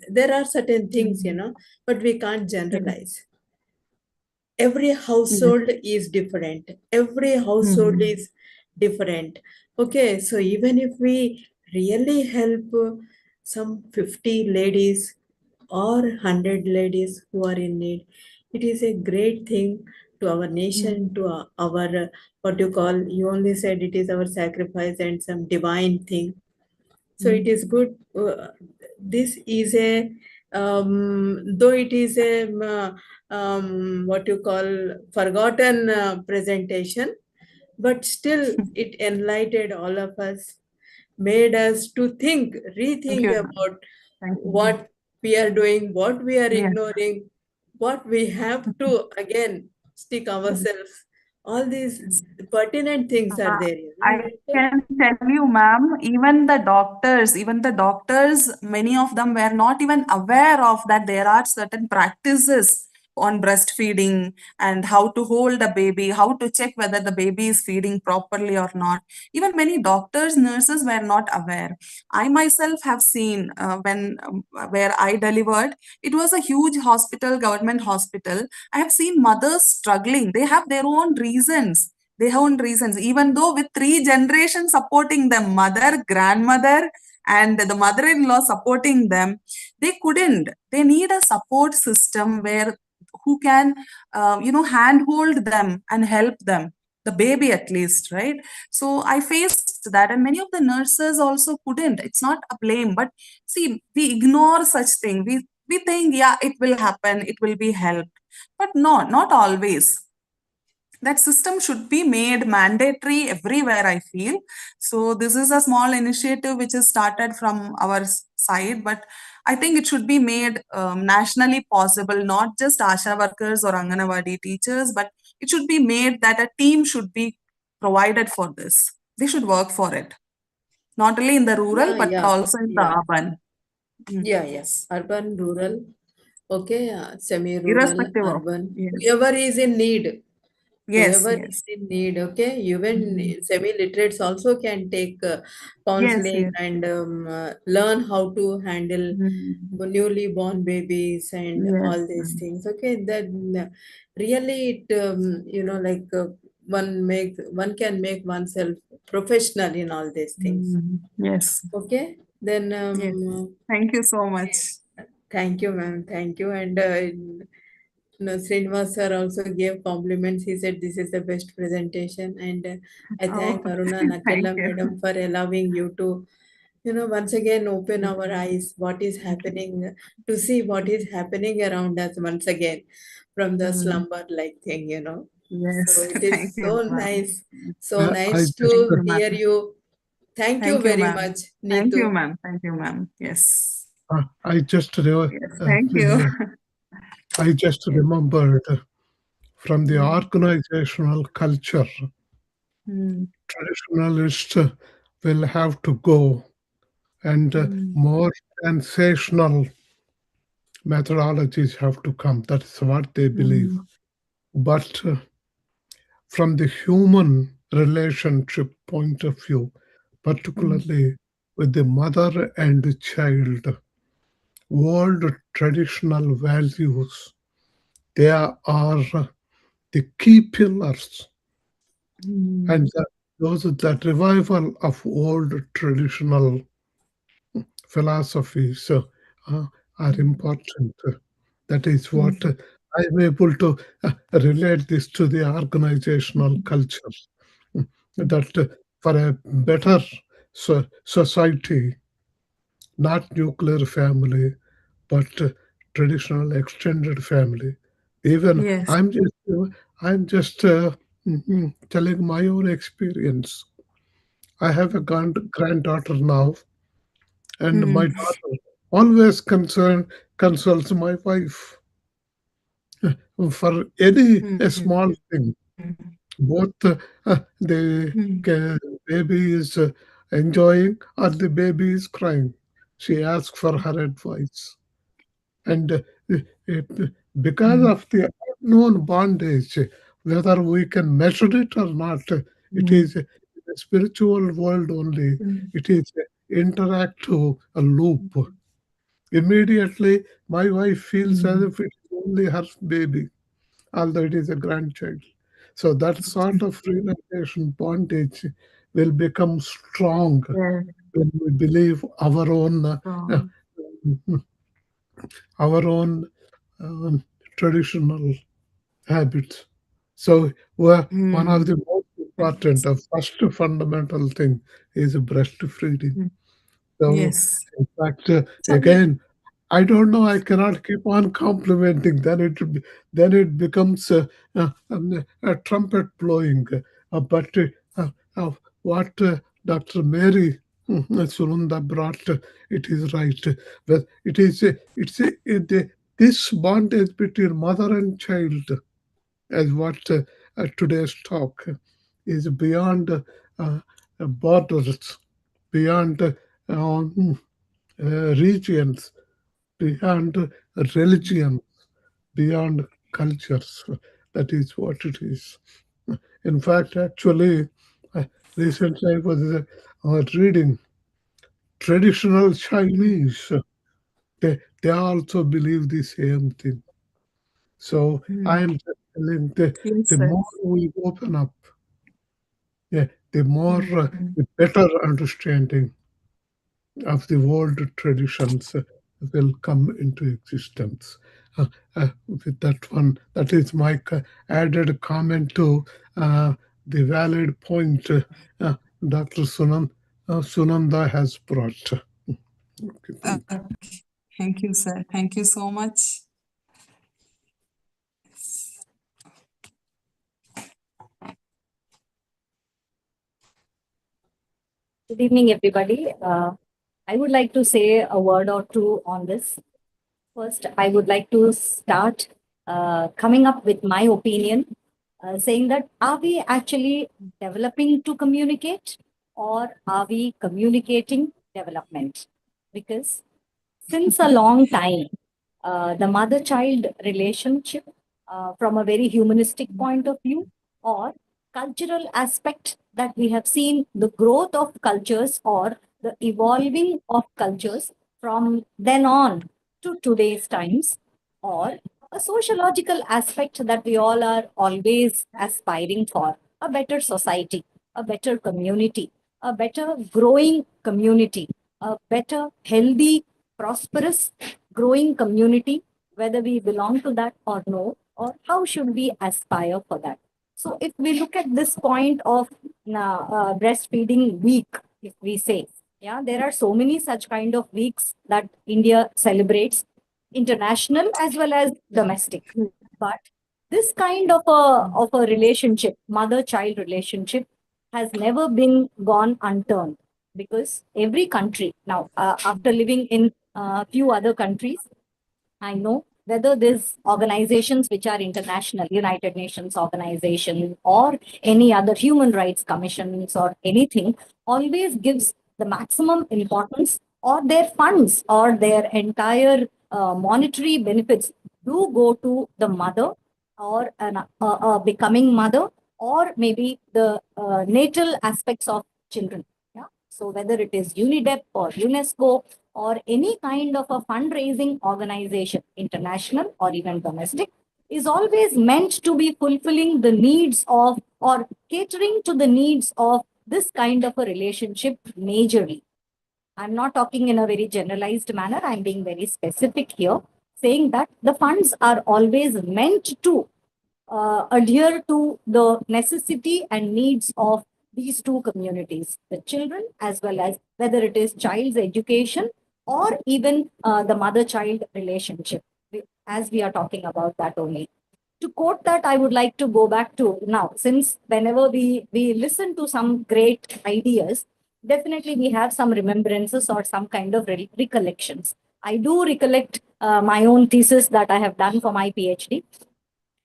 S6: there are certain things,
S5: Mm.
S6: but we can't
S5: Yes.
S6: generalize. Every
S5: Yes.
S6: household is different. Every household
S5: Mm.
S6: is different. Okay, so even if we really help some 50 ladies or 100 ladies who are in need, it is a great thing to our nation,
S5: Mm.
S6: to our what you call, you only said it is our sacrifice and some divine thing. So it
S5: Mm.
S6: is good. this is a though it is a what you call forgotten presentation, but still it enlightened all of us, made us to think,
S5: Thank
S6: rethink
S5: you.
S6: about
S5: Thank you.
S6: what we are doing, what we are
S5: Yes.
S6: ignoring, what we have to again stick ourselves. All these pertinent things are there,
S5: I
S6: Rita?
S5: can tell you, ma'am, even the doctors, many of them were not even aware of that there are certain practices on breastfeeding and how to hold a baby, how to check whether the baby is feeding properly or not. Even many doctors, nurses were not aware. I myself have seen when where I delivered, it was a huge hospital, government hospital. I have seen mothers struggling. They have their own reasons, even though with three generations supporting them, mother, grandmother, and the mother-in-law supporting them, they couldn't. They need a support system where who can handhold them and help them, the baby at least, right? So I faced that, and many of the nurses also couldn't. It's not a blame, but see, we ignore such thing. We think, yeah, it will happen, it will be helped, but no, not always. That system should be made mandatory everywhere, I feel. So this is a small initiative which is started from our side, but I think it should be made nationally possible, not just ASHA workers or Anganawadi teachers, but it should be made that a team should be provided for this. They should work for it, not only in the rural, but
S6: Yeah,
S5: also in the
S6: yeah,
S5: urban.
S6: yeah,
S5: Yes.
S6: urban, rural, okay, semi-rural,
S5: Irrespective of,
S6: urban,
S5: yes.
S6: whoever is in need,
S5: Yes,
S6: whoever is
S5: yes.
S6: in need, okay, even
S5: Mm.
S6: semi-literates also can take
S5: Yes,
S6: counseling
S5: yes.
S6: and learn how to handle
S5: Mm.
S6: newly born babies and
S5: Yes,
S6: all these
S5: ma'am.
S6: things, okay. Then really it like one can make oneself professional in all these things,
S5: Yes,
S6: okay. Then
S5: yes. Thank you so much.
S6: thank you, ma'am. Thank you. And Srinivas sir also gave compliments. He said this is the best presentation. And I
S5: Oh,
S6: thank Aruna
S5: thank
S6: Nakella
S5: you.
S6: madam for allowing you to, once again open our eyes, what is happening, to see what is happening around us once again from the
S5: Mm,
S6: slumber like thing. So
S5: yes,
S6: it
S5: thank
S6: is
S5: you,
S6: so
S5: ma'am.
S6: nice, so
S1: I
S6: nice
S1: just
S5: Thank
S6: to
S5: you, ma'am.
S6: hear you. Thank you
S5: Thank you,
S6: very
S5: ma'am.
S6: much,
S5: Thank you,
S6: Neetu.
S5: ma'am. Thank you, ma'am. Yes.
S1: I just
S5: Yes, thank you.
S1: I just
S5: Yes.
S1: remembered from the
S5: Mm,
S1: organizational culture,
S5: mm,
S1: traditionalists will have to go, and
S5: mm,
S1: more sensational methodologies have to come. That's what they believe.
S5: mm,
S1: But from the human relationship point of view,
S5: mm,
S1: particularly with the mother and the child, old traditional values, they are the key pillars,
S5: mm,
S1: and that revival of old traditional philosophies are
S5: mm,
S1: important. That is what
S5: mm,
S1: I'm able to relate this to the organizational culture. Mm,
S5: mm,
S1: That for a better society, not nuclear family, but traditional extended family. Even
S5: yes.
S1: I'm just telling my own experience. I have a granddaughter now, and my
S5: Mm,
S1: daughter always consults my wife for any
S5: mm,
S1: a small thing. Both the
S5: mm,
S1: baby is enjoying or the baby is crying. She asks for her advice. And because
S5: mm,
S1: of the unknown bondage, whether we can measure it or not, it
S5: mm,
S1: is a spiritual world only.
S5: mm,
S1: It is interactive a loop. Immediately, my wife feels as
S5: mm.
S1: if it's only her baby, although it is a grandchild. So that sort of realization bondage will become strong
S5: Yes,
S1: when we believe
S5: strong.
S1: our own um, traditional habits. So, one of
S5: Mm,
S1: the most important,
S5: yes.
S1: the first fundamental thing is breastfeeding.
S5: Mm,
S1: So,
S5: Yes.
S1: in fact,
S5: So,
S1: again, I don't know. I cannot keep on complimenting. Then it becomes a trumpet blowing. But uh, what Dr. Mary Sunanda brought, it is right. But this bondage between mother and child, as what today's talk is beyond borders, beyond regions, beyond religion, beyond cultures. That is what it is. In fact, actually, uh, recently I was reading traditional Chinese. They also believe the same thing. So I
S5: mm,
S1: am just telling
S5: yes,
S1: the
S5: sir.
S1: more we open up, yeah, the more
S5: Mm.
S1: the better understanding of the world traditions will come into existence. With that one, that is my added comment to the valid point Dr. Sunanda has brought. Okay, thank you.
S5: Thank you, sir. Thank you so much.
S4: Good evening, everybody. I would like to say a word or two on this. First, I would like to start coming up with my opinion, saying that are we actually developing to communicate or are we communicating development? Because since a long time, the mother child relationship, from a very humanistic point of view, or cultural aspect that we have seen the growth of cultures or the evolving of cultures from then on to today's times, or a sociological aspect that we all are always aspiring for a better society, a better community, a better growing community, a better, healthy, prosperous, growing community, whether we belong to that or no, or how should we aspire for that. So, if we look at this point of breastfeeding week, if we say, yeah, there are so many such kind of weeks that India celebrates, international as well as domestic. But this kind of a relationship, mother-child relationship, has never been gone unturned because every country now, after living in a few other countries, I know whether these organizations which are international, United Nations organization or any other human rights commissions or anything, always gives the maximum importance, or their funds or their entire monetary benefits do go to the mother or a becoming mother, or maybe the natal aspects of children. Yeah. So whether it is UNIDEP or UNESCO or any kind of a fundraising organization, international or even domestic, is always meant to be fulfilling the needs of or catering to the needs of this kind of a relationship majorly. I'm not talking in a very generalized manner, I'm being very specific here, saying that the funds are always meant to adhere to the necessity and needs of these two communities, the children as well as whether it is child's education or even the mother-child relationship, as we are talking about that only. To quote that, I would like to go back to now, since whenever we listen to some great ideas, definitely we have some remembrances or some kind of recollections. I do recollect my own thesis that I have done for my PhD,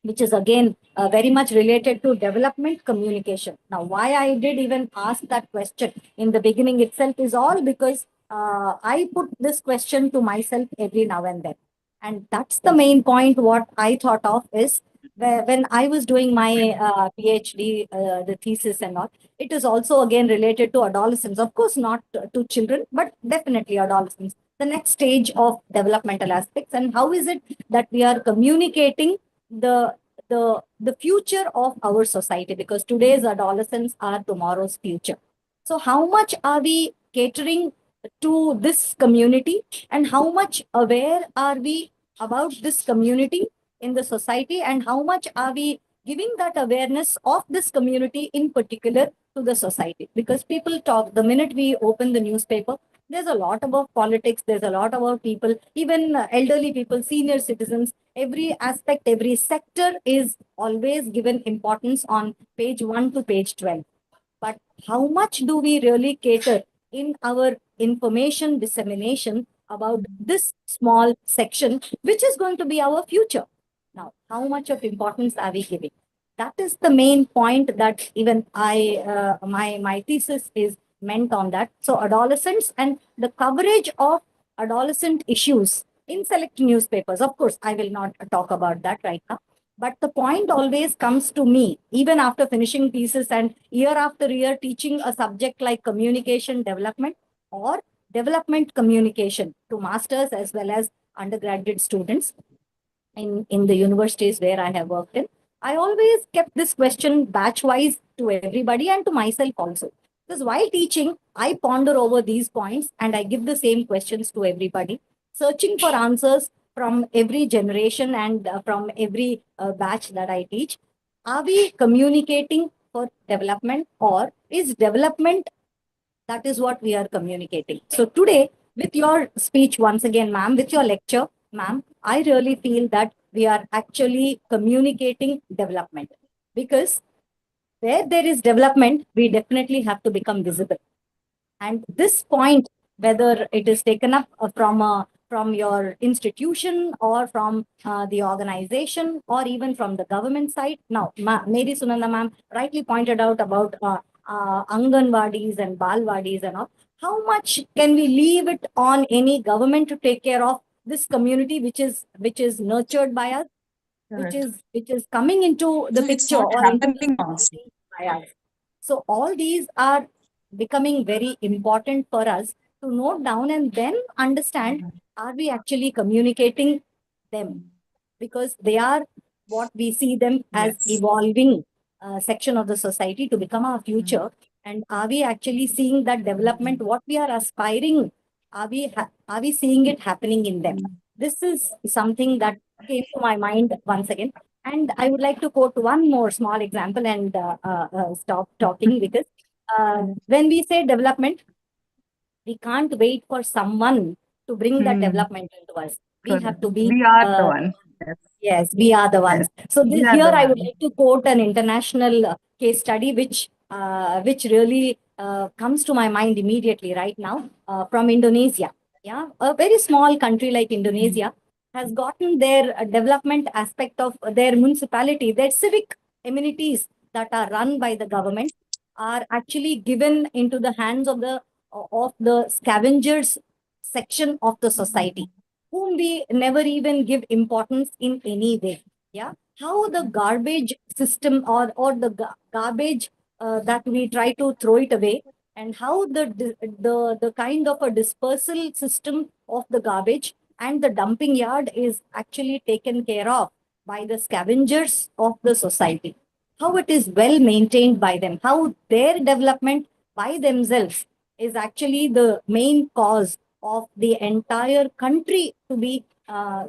S4: which is again very much related to development communication. Now, why I did even ask that question in the beginning itself is all because I put this question to myself every now and then. And that's the main point. What I thought of is when I was doing my PhD, the thesis and all, it is also again related to adolescence. Of course, not to children, but definitely adolescence. The next stage of developmental aspects, and how is it that we are communicating the the future of our society, because today's adolescents are tomorrow's future. So how much are we catering to this community, and how much aware are we about this community in the society, and how much are we giving that awareness of this community in particular to the society? Because people talk, the minute we open the newspaper, There's a lot about politics. There's a lot about people, even elderly people, senior citizens. Every aspect, every sector is always given importance on page 1 to page 12. But how much do we really cater in our information dissemination about this small section, which is going to be our future? Now, how much of importance are we giving? That is the main point that even my thesis is meant on that. So adolescents and the coverage of adolescent issues in select newspapers. Of course, I will not talk about that right now. But the point always comes to me, even after finishing thesis and year after year teaching a subject like communication development or development communication to masters as well as undergraduate students in the universities where I have worked in. I always kept this question batch wise to everybody and to myself also. Because while teaching, I ponder over these points and I give the same questions to everybody, searching for answers from every generation and from every batch that I teach. Are we communicating for development, or is development that is what we are communicating? So today, with your speech once again, ma'am, with your lecture, ma'am, I really feel that we are actually communicating development, because where there is development, we definitely have to become visible. And this point, whether it is taken up from your institution or from the organization or even from the government side. Now, maybe Sunanda ma'am rightly pointed out about Anganwadis and Balwadis and all. How much can we leave it on any government to take care of this community, which is nurtured by us,
S5: Correct.
S4: which is coming into the
S5: So it's
S4: picture
S5: not
S4: or into the
S5: happening also.
S4: by us? So all these are becoming very important for us to note down and then understand, are we actually communicating them? Because they are what we see them as
S5: Yes.
S4: evolving section of the society to become our future. And are we actually seeing that development, what we are aspiring, are we seeing it happening in them? This is something that came to my mind once again. And I would like to quote one more small example and stop talking, because when we say development, we can't wait for someone to bring that
S5: Hmm.
S4: development into us. We
S5: Correct.
S4: have to be
S5: We are the one. Yes.
S4: yes, we are the
S5: Yes.
S4: ones. So
S5: We are
S4: here
S5: the
S4: I would
S5: one.
S4: like to quote an international case study, which really comes to my mind immediately right now, from Indonesia. Yeah, a very small country like Indonesia has gotten their development aspect of their municipality, their civic amenities that are run by the government are actually given into the hands of the scavengers section of the society, whom we never even give importance in any way. Yeah, how the garbage system or the garbage that we try to throw it away, and how the kind of a dispersal system of the garbage and the dumping yard is actually taken care of by the scavengers of the society, how it is well maintained by them, how their development by themselves is actually the main cause of the entire country to be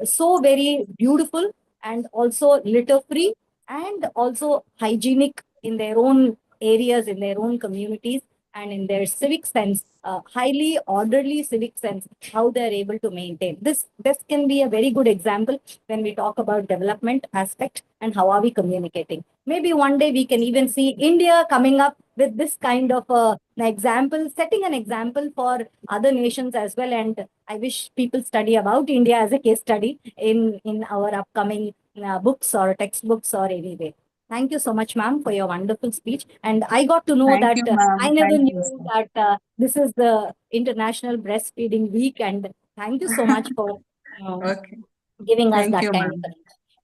S4: so very beautiful and also litter free and also hygienic in their own areas, in their own communities, and in their civic sense, highly orderly civic sense, how they're able to maintain this. This can be a very good example when we talk about development aspect and how are we communicating. Maybe one day we can even see India coming up with this kind of an example, setting an example for other nations as well. And I wish people study about India as a case study in our upcoming books or textbooks or anyway. Thank you so much, ma'am, for your wonderful speech. And I got to know
S5: Thank
S4: that
S5: you,
S4: I
S5: ma'am.
S4: never
S5: Thank you,
S4: knew
S5: sir.
S4: that this is the International Breastfeeding Week. And thank you so much for uh,
S5: Okay.
S4: giving us
S5: Thank
S4: that
S5: you,
S4: kind of
S5: ma'am.
S4: an.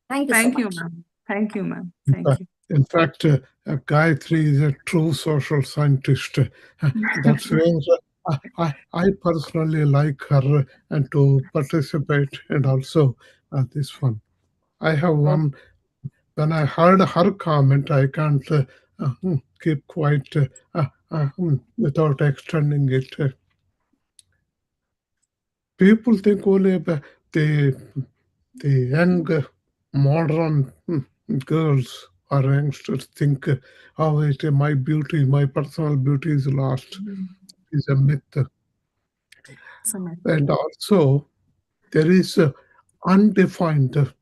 S4: Thank you so
S5: Thank you,
S4: much.
S5: ma'am. Thank you, ma'am.
S1: In
S5: Thank
S1: fact,
S5: you.
S1: in fact Gayatri is a true social scientist. That's where I personally like her and to participate, and also this one. I have
S5: Okay.
S1: one. When I heard her comment, I can't keep quiet without extending it. People think only about the young modern girls or youngsters think, oh, my beauty, my personal beauty is lost. Is a myth.
S5: So much.
S1: And also, there is undefined,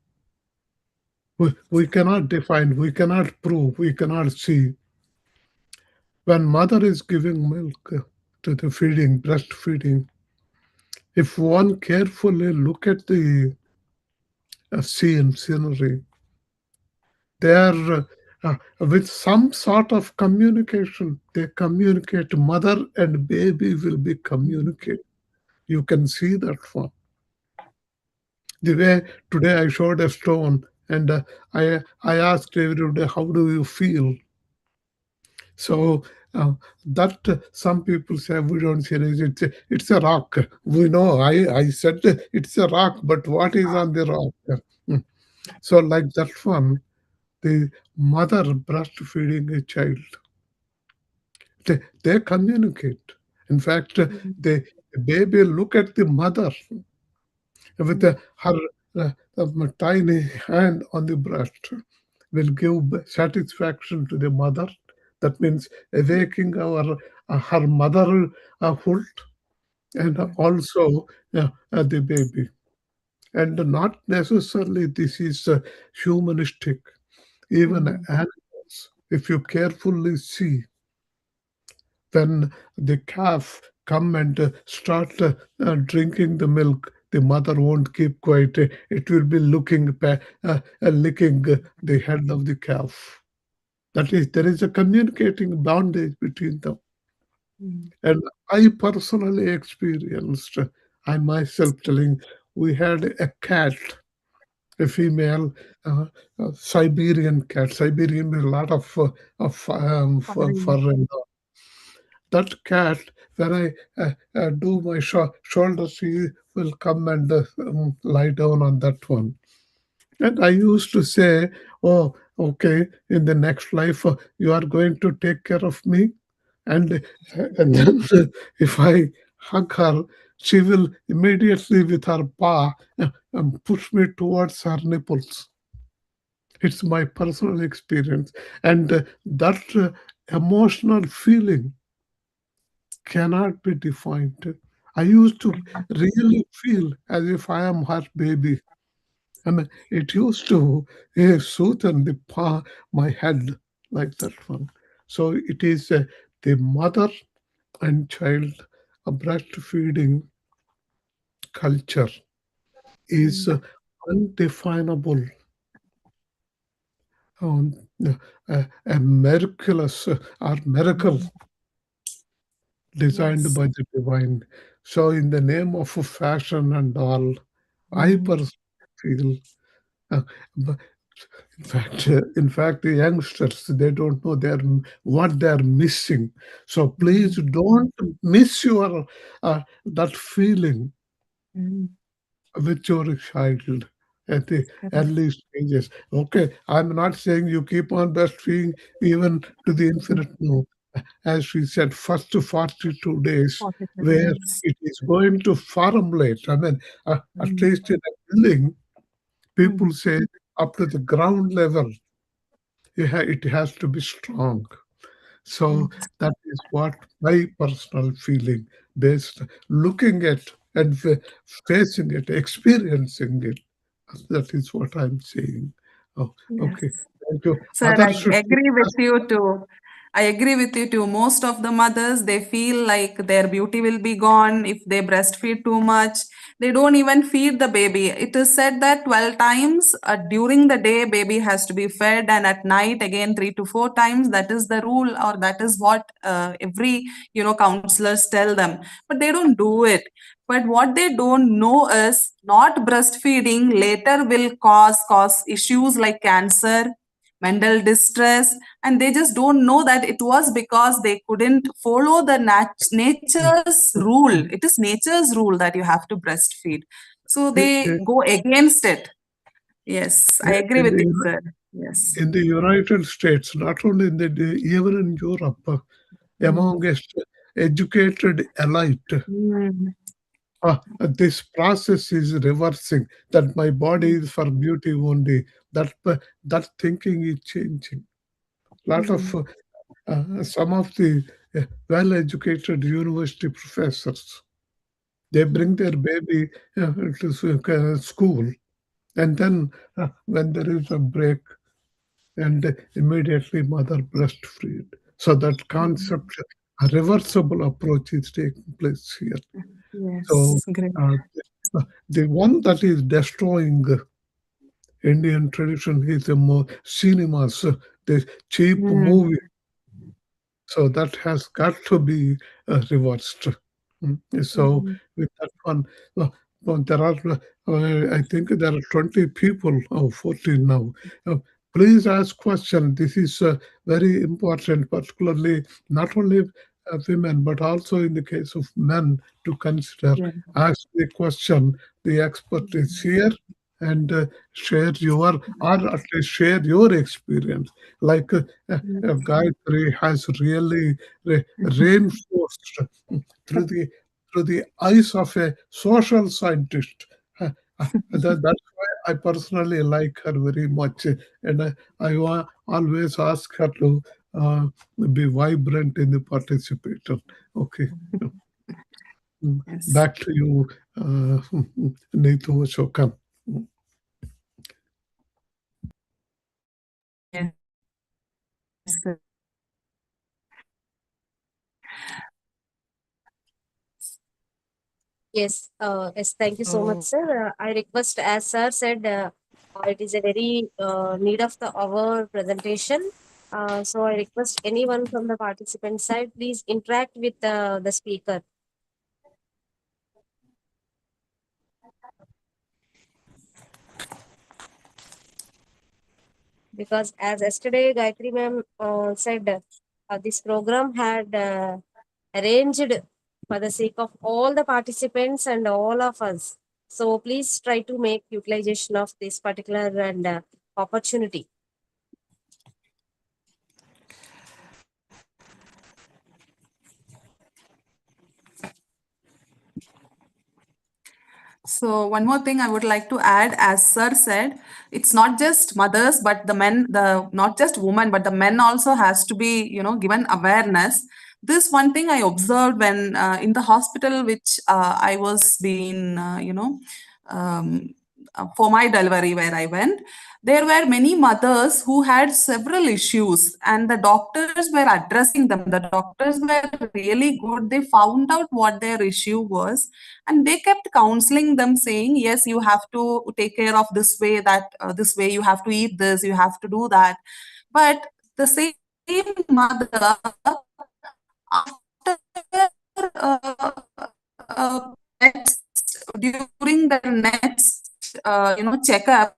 S1: we cannot define, we cannot prove, we cannot see. When mother is giving milk to the feeding, breastfeeding, if one carefully look at the scenery, they are with some sort of communication. They communicate. Mother and baby will be communicate. You can see that one. The way today I showed a stone, and I asked every day, "How do you feel?" So that some people say we don't see it. It's a rock. We know. I said it's a rock, but what is on the rock? Mm. So like that one, the mother breastfeeding a child, they communicate. In fact, the baby look at the mother with her tiny hand on the breast, will give satisfaction to the mother. That means awakening our her motherhood, and also the baby. And not necessarily this is humanistic. Even animals, if you carefully see, when the calf come and start drinking the milk, the mother won't keep quiet. It will be licking the head of the calf. That is, there is a communicating bondage between them. And I personally experienced, I myself telling, we had a cat, a female Siberian cat. Siberian with a lot fur and that cat, when I do my shoulder, she will come and lie down on that one. And I used to say, "Oh, okay, in the next life, you are going to take care of me." And then if I hug her, she will immediately with her paw push me towards her nipples. It's my personal experience. And that emotional feeling cannot be defined. I used to really feel as if I am her baby. I mean, it used to soothe my head like that one. So it is the mother and child breastfeeding culture is undefinable, um, a miraculous or miracle designed
S5: Yes.
S1: by the divine. So, in the name of fashion and all, I
S5: Mm.
S1: personally feel, uh, b- in fact, the youngsters they don't know what they're missing. So please don't miss your that feeling
S5: Mm.
S1: with your child at the
S5: Correct.
S1: early stages. Okay, I'm not saying you keep on breastfeeding even to the infinite. No, as she said, first to 42 days,
S5: 42
S1: where
S5: days.
S1: it is going to formulate. I mean, at
S5: Mm.
S1: least in a building,
S5: Mm.
S1: people say up to the ground level, it has to be strong. So
S5: Yes.
S1: that is what my personal feeling based looking at and facing it, experiencing it. That is what I'm saying. Oh,
S5: Yes.
S1: okay. Thank you.
S5: Sir, I
S1: Others should
S5: agree with you too. I agree with you too. Most of the mothers, they feel like their beauty will be gone if they breastfeed too much. They don't even feed the baby. It is said that 12 times during the day, baby has to be fed, and at night again 3 to 4 times. That is the rule, or that is what every counselors tell them. But they don't do it. But what they don't know is not breastfeeding later will cause issues like cancer, mental distress, and they just don't know that it was because they couldn't follow the nature's rule. It is nature's rule that you have to breastfeed, so they go against it. Yes, I agree
S1: in
S5: with you,
S1: the
S5: sir. Yes.
S1: in the United States, not only in even in Europe,
S5: Mm.
S1: among educated elite,
S5: Mm.
S1: this process is reversing. That my body is for beauty only. That thinking is changing. Lot of
S5: Mm.
S1: some of the well-educated university professors They bring their baby to school, and then when there is a break, and immediately mother breastfeed. So that concept, a reversible approach is taking place here. So
S5: Yes, great.
S1: uh, the one that is destroying Indian tradition is the cinemas, the cheap
S5: Mm,
S1: movie. So that has got to be reversed. So
S5: mhm.
S1: with that one, there are, I think there are 20 people, 14 now. Uh, Please ask question. This is very important, particularly not only women, but also in the case of men to consider.
S5: Yeah.
S1: Ask the question. The expert is here, and share your, or at least share your experience. Like Gayatri has really reinforced through the through the eyes of a social scientist. That's why I personally like her very much, and I always ask her to be vibrant in the participation. Okay,
S5: Yes.
S1: back to you, Neetu Ashokan.
S5: Yes.
S2: Yes, thank you so much, sir. I request, as sir said, it is a very need of the hour presentation. So I request anyone from the participant side, please interact with the speaker, because as yesterday Gayatri ma'am said, this program had arranged for the sake of all the participants and all of us. So please try to make utilization of this particular and opportunity.
S5: So one more thing I would like to add, as Sir said, it's not just mothers, but the men, the not just women, but the men also has to be, given awareness. This one thing I observed when in the hospital, which I was being, um, for my delivery where I went, there were many mothers who had several issues, and the doctors were addressing them. The doctors were really good. They found out what their issue was, and they kept counseling them, saying, yes, you have to take care of this way, that this way you have to eat this, you have to do that. But the same mother, after uh, next, during the next checkup,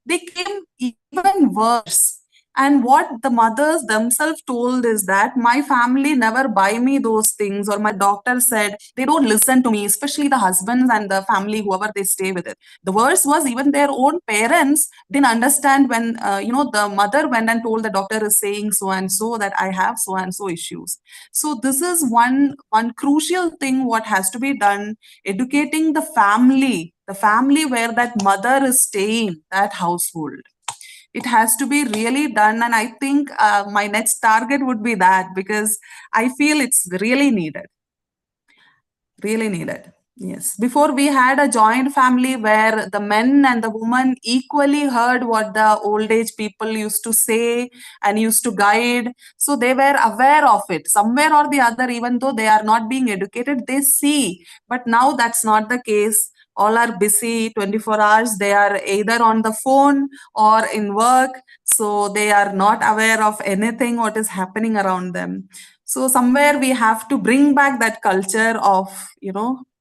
S5: they came even worse. And what the mothers themselves told is that my family never buy me those things, or my doctor said they don't listen to me, especially the husbands and the family, whoever they stay with it. The worst was even their own parents didn't understand when the mother went and told the doctor is saying so and so that I have so and so issues. So this is one crucial thing what has to be done, educating the family where that mother is staying, that household. It has to be really done, and I think my next target would be that, because I feel it's really needed. Yes, before we had a joint family where the men and the woman equally heard what the old age people used to say and used to guide, so they were aware of it somewhere or the other. Even though they are not being educated, they see. But now that's not the case. All are busy 24 hours. They are either on the phone or in work, so they are not aware of anything what is happening around them. So somewhere we have to bring back that culture of,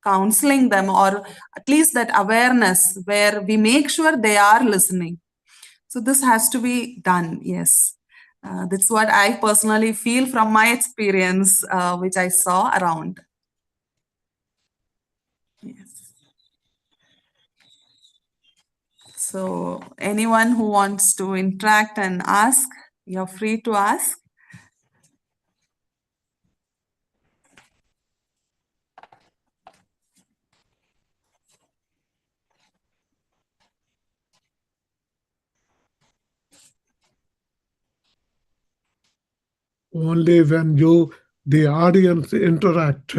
S5: counseling them, or at least that awareness where we make sure they are listening. So this has to be done. Yes. That's what I personally feel from my experience, which I saw around. Yes. So anyone who wants to interact and ask, you're free to ask.
S1: Only when you, the audience, interact,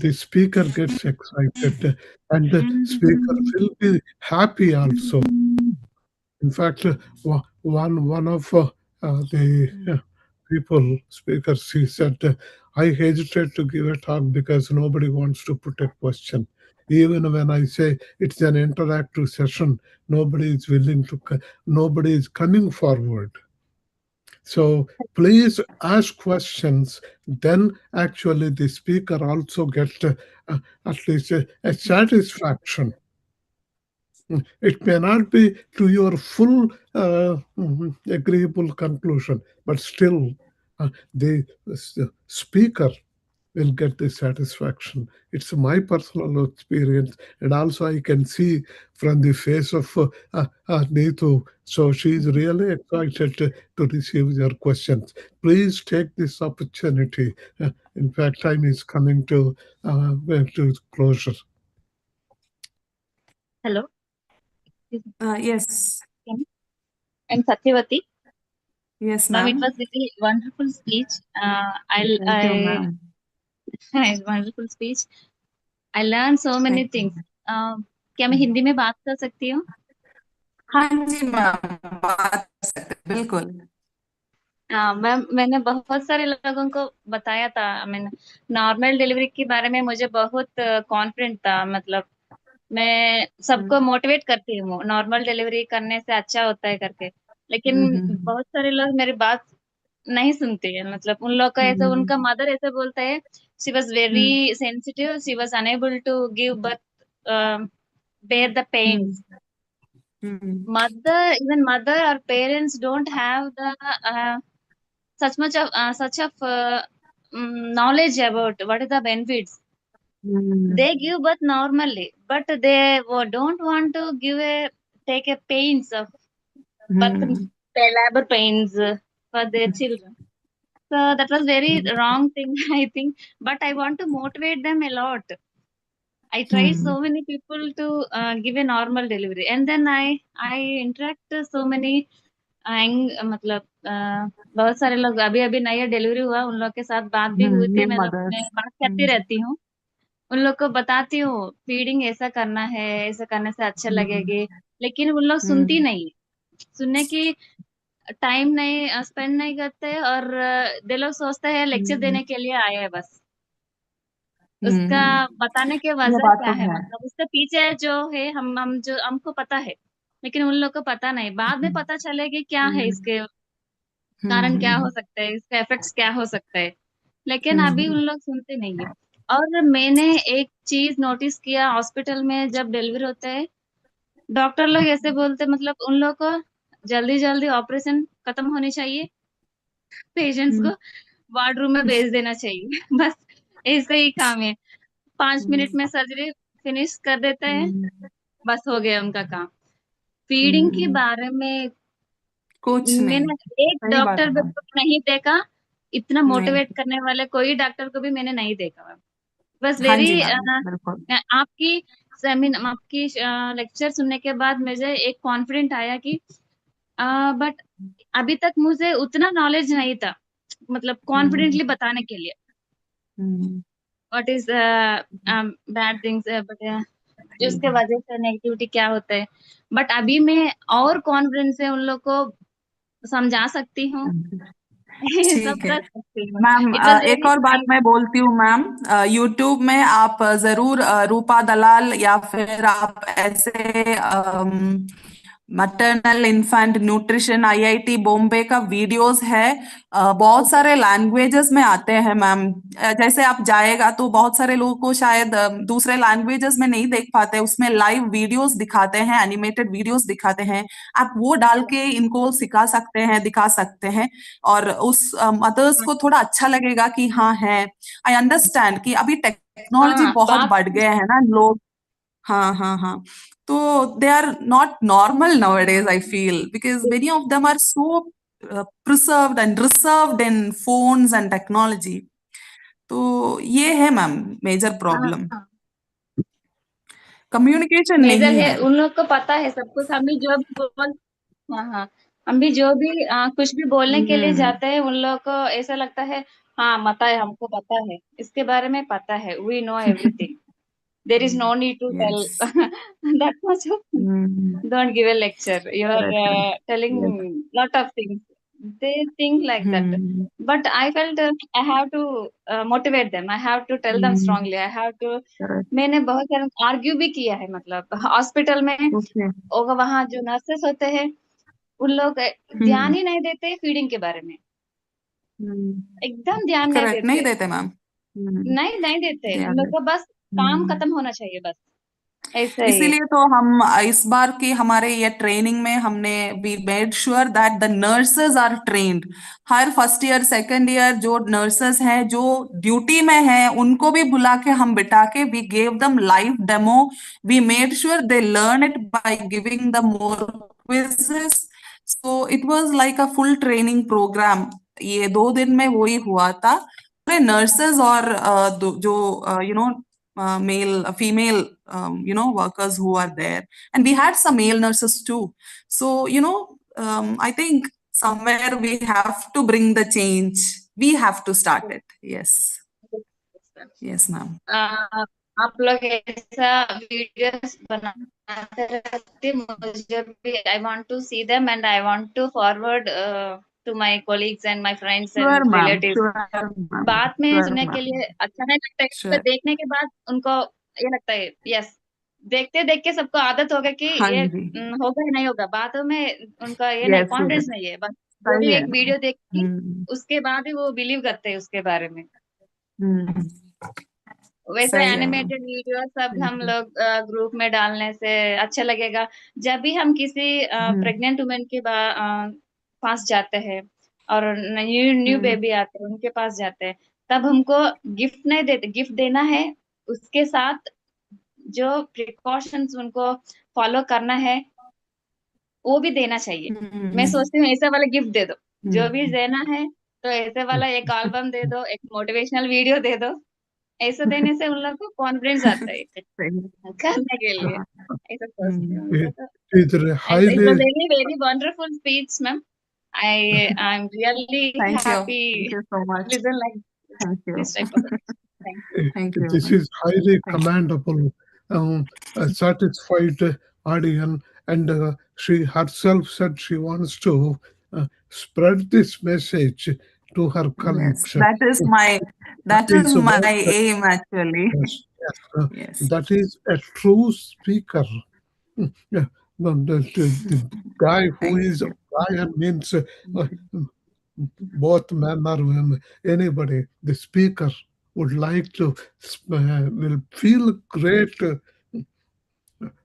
S1: the speaker gets excited and the speaker will be happy also. In fact, one of the people speakers, he said, I hesitate to give a talk because nobody wants to put a question. Even when I say it's an interactive session, nobody is willing to, nobody is coming forward. So please ask questions. Then actually the speaker also gets at least a satisfaction. It may not be to your full agreeable conclusion, but still the speaker will get the satisfaction. It's my personal experience, and also I can see from the face of Neetu. So she's really excited to receive your questions. Please take this opportunity. In fact, time is coming to closure.
S7: Hello.
S5: Yes.
S7: I'm Satyavati.
S5: Yes,
S7: Ma'am, it
S5: ma'am.
S7: was really wonderful speech.
S5: Thank you, ma'am.
S7: Wonderful speech. I learned so many
S5: Thank you.
S7: things. क्या मैं हिंदी में बात कर सकती हूँ?
S5: हाँ जी ma'am, बात कर सकते हैं, बिल्कुल।
S7: मैम, मैंने बहुत सारे लोगों को बताया था। मैंने नॉर्मल डिलीवरी के बारे में मुझे बहुत कॉन्फिडेंट था। मतलब मैं सबको मोटिवेट करती हूँ नॉर्मल डिलीवरी करने से अच्छा होता है करके, लेकिन बहुत सारे लोग मेरी बात नहीं सुनते हैं। मतलब उन लोग का ऐसा, उनका मदर ऐसे बोलता है, she was very sensitive, she was unable to give birth, bear the pains. Mother or parents don't have the such of knowledge about what is the benefits. They give birth normally, but they don't want to take a pains of birth, labor pains for their children. So that was very wrong thing, I think. But I want to motivate them a lot. I tried so many people to give a normal delivery, and then I interact so many मतलब बहुत सारे लोग, अभी अभी नया delivery हुआ, उन लोग के साथ बात भी हुई थी।
S5: न्यू
S7: मतलब मैं
S5: मदर्स।
S7: बात करती रहती हूँ, उन लोग को बताती हूँ फीडिंग ऐसा करना है, ऐसा करने से अच्छा लगेगी, लेकिन उन लोग सुनती नहीं, सुनने की टाइम नहीं स्पेंड नहीं करते, और दे लोग सोचते हैं लेक्चर देने के लिए आए हैं बस। उसका बताने की
S5: ये
S7: वजह
S5: बात
S7: क्या
S5: तो
S7: है,
S5: है।
S7: मतलब उसके पीछे जो है हम जो हमको पता है, लेकिन उन लोग को पता नहीं। बाद में पता चलेगी क्या है इसके कारण, क्या हो सकता है, इसका इफेक्ट्स क्या हो सकता है, लेकिन अभी उन लोग सुनते नहीं है। और मैंने एक चीज नोटिस किया, हॉस्पिटल में जब डिलीवरी होता है, डॉक्टर लोग ऐसे बोलते, मतलब उन लोग को जल्दी जल्दी ऑपरेशन खत्म होनी चाहिए, पेशेंट्स को वार्ड रूम में भेज देना चाहिए बस ऐसे ही काम है। 5 मिनट में सर्जरी फिनिश कर देता है, बस हो गया उनका काम। फीडिंग के बारे में
S5: कुछ नहीं,
S7: मैंने एक
S5: सही बात
S7: डॉक्टर
S5: है
S7: को
S5: मैम।
S7: भी नहीं देखा, इतना
S5: नहीं,
S7: मोटिवेट करने वाले कोई डॉक्टर को भी मैंने नहीं देखा। बस
S5: हाँ जी
S7: वेरी
S5: मैम, बिल्कुल।
S7: आपकी सेमिन आपकी लेक्चर सुनने के बाद मुझे एक कॉन्फिडेंट आया कि बट अभी तक मुझे उतना नॉलेज नहीं था, मतलब कॉन्फिडेंटली बताने के लिए what is bad things, but जिसके वजह से नेगेटिविटी क्या होता है। बट अभी मैं और कॉन्फिडेंस से उन लोग को समझा सकती हूँ सब
S5: ठीक है
S7: कर सकती हूँ।
S5: मैम।
S7: इट वाज
S5: एक
S7: वेरी
S5: और बात मैं बोलती हूँ मैम, यूट्यूब में आप जरूर रूपा दलाल या फिर आप ऐसे maternal infant nutrition IIT Bombay का वीडियोस है, बहुत सारे लैंग्वेजेस में आते हैं मैम। जैसे आप जाएगा तो बहुत सारे लोगों को शायद दूसरे लैंग्वेजेस में नहीं देख पाते, उसमें लाइव वीडियोस दिखाते हैं, एनिमेटेड वीडियोस दिखाते हैं। आप वो डाल के इनको सिखा सकते हैं, दिखा सकते हैं, और उस मदर्स को थोड़ा अच्छा लगेगा कि हाँ है। आई अंडरस्टैंड कि अभी टेक्नोलॉजी
S7: हाँ
S5: बहुत
S7: बात
S5: बढ़ गए हैं ना लोग। हाँ हाँ हाँ, तो they are not normal nowadays I feel, because many of them are so preserved and reserved in phones and technology. तो ये है ma'am major problem, communication
S7: major
S5: नहीं
S7: है,
S5: है।
S7: उन लोग को पता है सब कुछ। हम भी जो भी बोल हाँ हाँ, हम भी जो भी कुछ भी बोलने के लिए
S5: हम्म
S7: जाते हैं, उन लोग को ऐसा लगता है हाँ पता है, हमको पता है, इसके बारे में पता है, we know everything, there is no need to tell
S5: Yes.
S7: that much of, don't give a lecture, you are
S5: Correct, correct.
S7: telling
S5: Yes.
S7: lot of things, they think like that, but I felt I have to motivate them, I have to tell them strongly, I have to,
S5: Correct.
S7: मैंने बहुत सारा argue भी किया है, मतलब hospital में,
S5: Okay.
S7: और वहाँ जो नर्सेस होते हैं उन लोग ध्यान ही नहीं देते फीडिंग के बारे में, एकदम ध्यान नहीं
S5: Correct. नहीं
S7: देते,
S5: देते मैम.
S7: नहीं देते,
S5: They
S7: उन
S5: are
S7: लोग को बस काम खत्म होना चाहिए, बस ऐसा ही है।
S5: इसीलिए तो हम इस बार की हमारे ये ट्रेनिंग में हमने we made sure that the nurses are trained. हर फर्स्ट ईयर सेकंड ईयर जो नर्सेज हैं जो ड्यूटी में हैं उनको भी बुला के हम बिठा के we gave them live demo. We made sure they learn it by giving the more quizzes. So it was like a full training program. ये 2 दिन में वही हुआ था. पूरे नर्सेज और जो male female workers who are there, and we had some male nurses too. So I think somewhere we have to bring the change. We have to start it. Yes. Yes ma'am.
S7: आप लोग ऐसा videos बनाते रहते, मुझे भी I want to see them and I want to forward to my colleagues and my friends
S5: Sure
S7: and
S5: ma'am.
S7: Relatives,
S5: Sure ma'am.
S7: बात में
S5: Sure
S7: सुनने के
S5: ma'am.
S7: लिए अच्छा नहीं लगता है,
S5: Sure.
S7: पर देखने के बाद उनको ये लगता है, यस, देखते देख के सबको आदत हो गया कि
S5: हाँ
S7: ये
S5: जी.
S7: होगा ही नहीं होगा, बातों में उनका ये नहीं,
S5: Yes
S7: कॉन्फिडेंस
S5: yes.
S7: नहीं है, बस जो
S5: सही
S7: भी
S5: है
S7: एक
S5: ma'am.
S7: वीडियो देख के उसके बाद ही वो बिलीव करते हैं उसके बारे में। वैसे
S5: सही है ma'am.
S7: एनिमेटेड वीडियो सब
S5: Thank
S7: हम
S5: you.
S7: लोग ग्रुप में डालने से अच्छा लगेगा। जब भी हम किसी प्रेग्नेंट वुमेन के पास जाते हैं और न्यू न्यू बेबी आते हैं उनके पास जाते हैं, तब हमको गिफ्ट नहीं देते, गिफ्ट देना है, उसके साथ जो प्रिकॉशंस उनको फॉलो करना है वो भी देना चाहिए। मैं सोचती हूँ ऐसा वाला गिफ्ट दे दो, जो भी देना है तो ऐसे वाला एक एल्बम दे दो, एक मोटिवेशनल वीडियो दे दो, ऐसा देने से उन लोग को कॉन्फिडेंस आता है
S5: सही.
S7: करने के लिए।
S5: हाँ.
S7: ऐसा सोचती हूँ
S1: It,
S7: तो
S1: it is
S7: it was
S1: highly
S7: very very wonderful speech ma'am. I am really
S5: Thank you.
S7: Happy
S5: Thank you so much.
S7: Listen like
S5: Thank you.
S7: This type of thank
S5: Thank you
S1: this
S5: ma'am.
S1: is highly
S5: Thank you.
S1: commendable, a satisfied audience, and she herself said she wants to spread this message to her
S5: Yes,
S1: colleagues.
S5: that is
S1: Is
S5: my
S1: what
S5: aim actually.
S1: yes, yes,
S5: Yes.
S1: that is a true speaker. Yeah, the guy who
S5: Thank
S1: is a
S5: you.
S1: guy means both men or women, anybody, the speaker would like to, will feel great,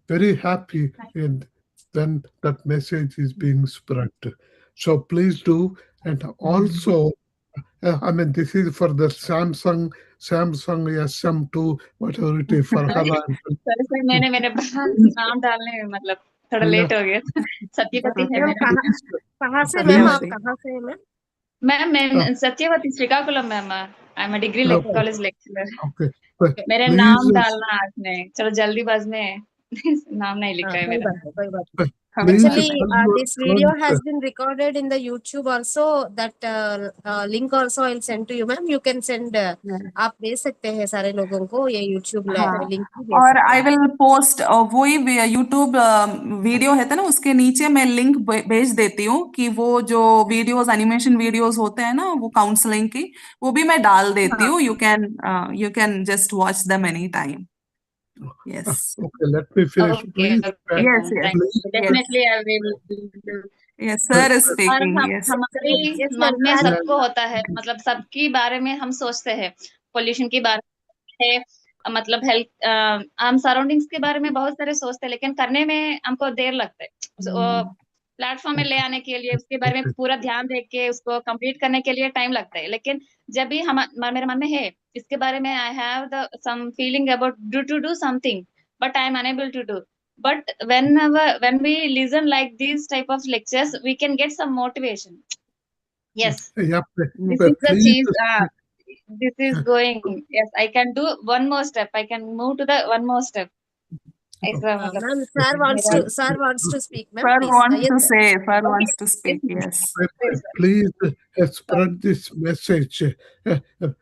S1: very happy and when that message is being spread. So please do. And also, I mean, this is for the Samsung SM2, whatever it is for her.
S7: Sir sir मैंने मेरे नाम डालने में मतलब थोड़ा
S1: Yeah.
S7: Late हो गया। सत्यवती है
S2: मैम
S7: मेरा
S2: कहाँ कहाँ से मैम, आप
S5: सत्यवती.
S2: कहाँ से हैं मैम?
S7: मैम, मैं Satyavati Srikakulam ma'am, I am degree
S1: Okay.
S7: College lecturer.
S1: Okay. But
S7: मेरे
S1: please,
S7: नाम डालना आपने, चलो जल्दीबाज में नाम नहीं लिखा है
S2: कोई
S7: मेरा।
S2: बात नहीं, कोई बात
S1: please
S2: Actually,
S1: tell your
S2: this video has been recorded in the YouTube also. That link also I'll send to you, ma'am. You can send. आप दे सकते हैं सारे लोगों को ये YouTube
S5: हाँ.
S2: लिंक भी दे
S5: और
S2: सकते
S5: आई
S2: हैं।
S5: विल पोस्ट वही यूट्यूब वीडियो है ना उसके नीचे मैं लिंक भेज देती हूँ कि वो जो वीडियोस एनिमेशन वीडियोस होते हैं ना वो काउंसलिंग की वो भी मैं डाल देती हूँ. You can just watch them any time. Yes.
S1: Okay, let me finish.
S7: Okay
S1: Please,
S7: okay
S5: Yes,
S7: ma'am,
S5: yes,
S7: thank
S1: please,
S7: you,
S5: yes,
S7: definitely I will.
S5: yes. Sir is
S7: और
S5: speaking. Yes.
S7: हमारी
S2: Yes,
S7: मन
S2: ma'am.
S7: में
S2: And
S7: सबको होता है, मतलब सबकी बारे में हम सोचते हैं, पोल्यूशन के बारे में है, मतलब हेल्थ, हम सराउंडिंग्स के बारे में बहुत सारे सोचते हैं, लेकिन करने में हमको देर लगता है। प्लेटफॉर्म में ले आने के लिए उसके बारे में
S1: okay.
S7: पूरा ध्यान दे के उसको कंप्लीट करने के लिए टाइम लगता है, लेकिन जब भी हम मेरे मन में है इसके बारे में, I have the some feeling about do something, but I am unable to do. But when we listen like these type of lectures, we can get some motivation. Yes,
S1: Yeah,
S7: this is the
S1: please,
S7: cheese. This is going. Yes, I can do one more step. I can move to the one more step. ऐसा मतलब
S2: Ma'am,
S7: मेरा
S2: sir wants to speak, ma'am,
S5: Sir
S2: please.
S5: wants
S2: Yes,
S5: to
S2: sir.
S5: say, sir
S7: Okay,
S5: wants to speak. Yes.
S1: Please spread this message.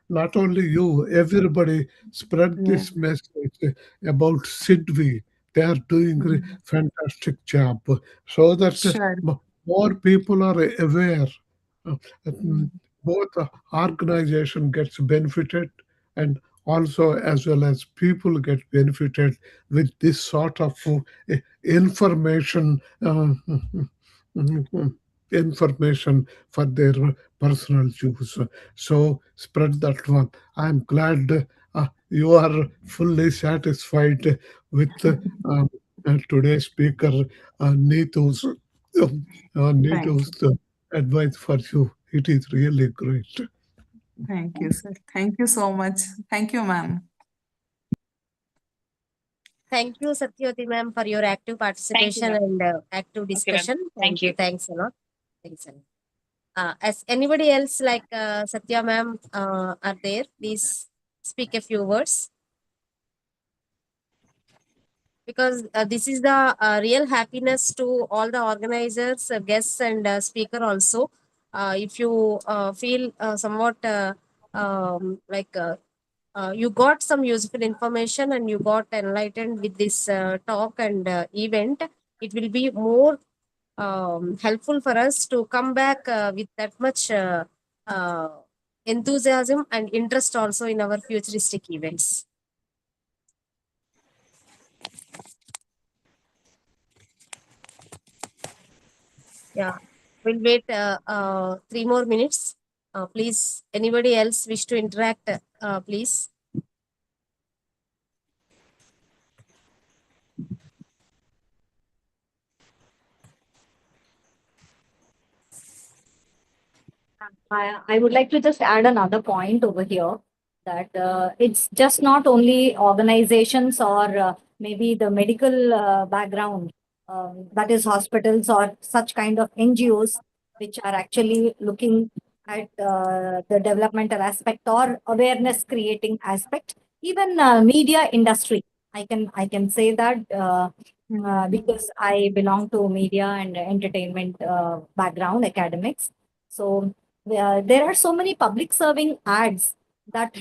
S1: Not only you, everybody spread
S5: Yeah.
S1: this message about Sidvi. They are doing a
S5: Mm.
S1: fantastic job so that
S5: Sure.
S1: more people are aware. Uh,
S5: Mm.
S1: Both organization gets benefited and also as well as people get benefited with this sort of information. Information for their personal use. So spread that one. I'm glad you are fully satisfied with today's speaker, Neetu's,
S5: Thank
S1: Neetu's
S5: you.
S1: advice for you. It is really great.
S5: Thank you, sir. Thank you so much. Thank you, ma'am.
S2: Thank you, Satyavati ma'am, for your active
S7: thank you,
S2: participation
S7: ma'am.
S2: and active
S7: Okay, ma'am.
S2: discussion.
S7: Thank you.
S2: Thanks a lot. Thanks a lot. As anybody else like Satya ma'am are there, please speak a few words, because this is the real happiness to all the organizers, guests, and speaker also. If you feel somewhat you got some useful information and you got enlightened with this talk and event, it will be more helpful for us to come back with that much uh, enthusiasm and interest also in our futuristic events. Yeah, we'll wait 3 more minutes. Please, anybody else wish to interact, please.
S4: I would like to just add another point over here that it's just not only organizations or maybe the medical background, that is hospitals or such kind of NGOs, which are actually looking at the developmental aspect or awareness creating aspect. Even media industry, I can say that because I belong to media and entertainment background academics. So there are so many public serving ads that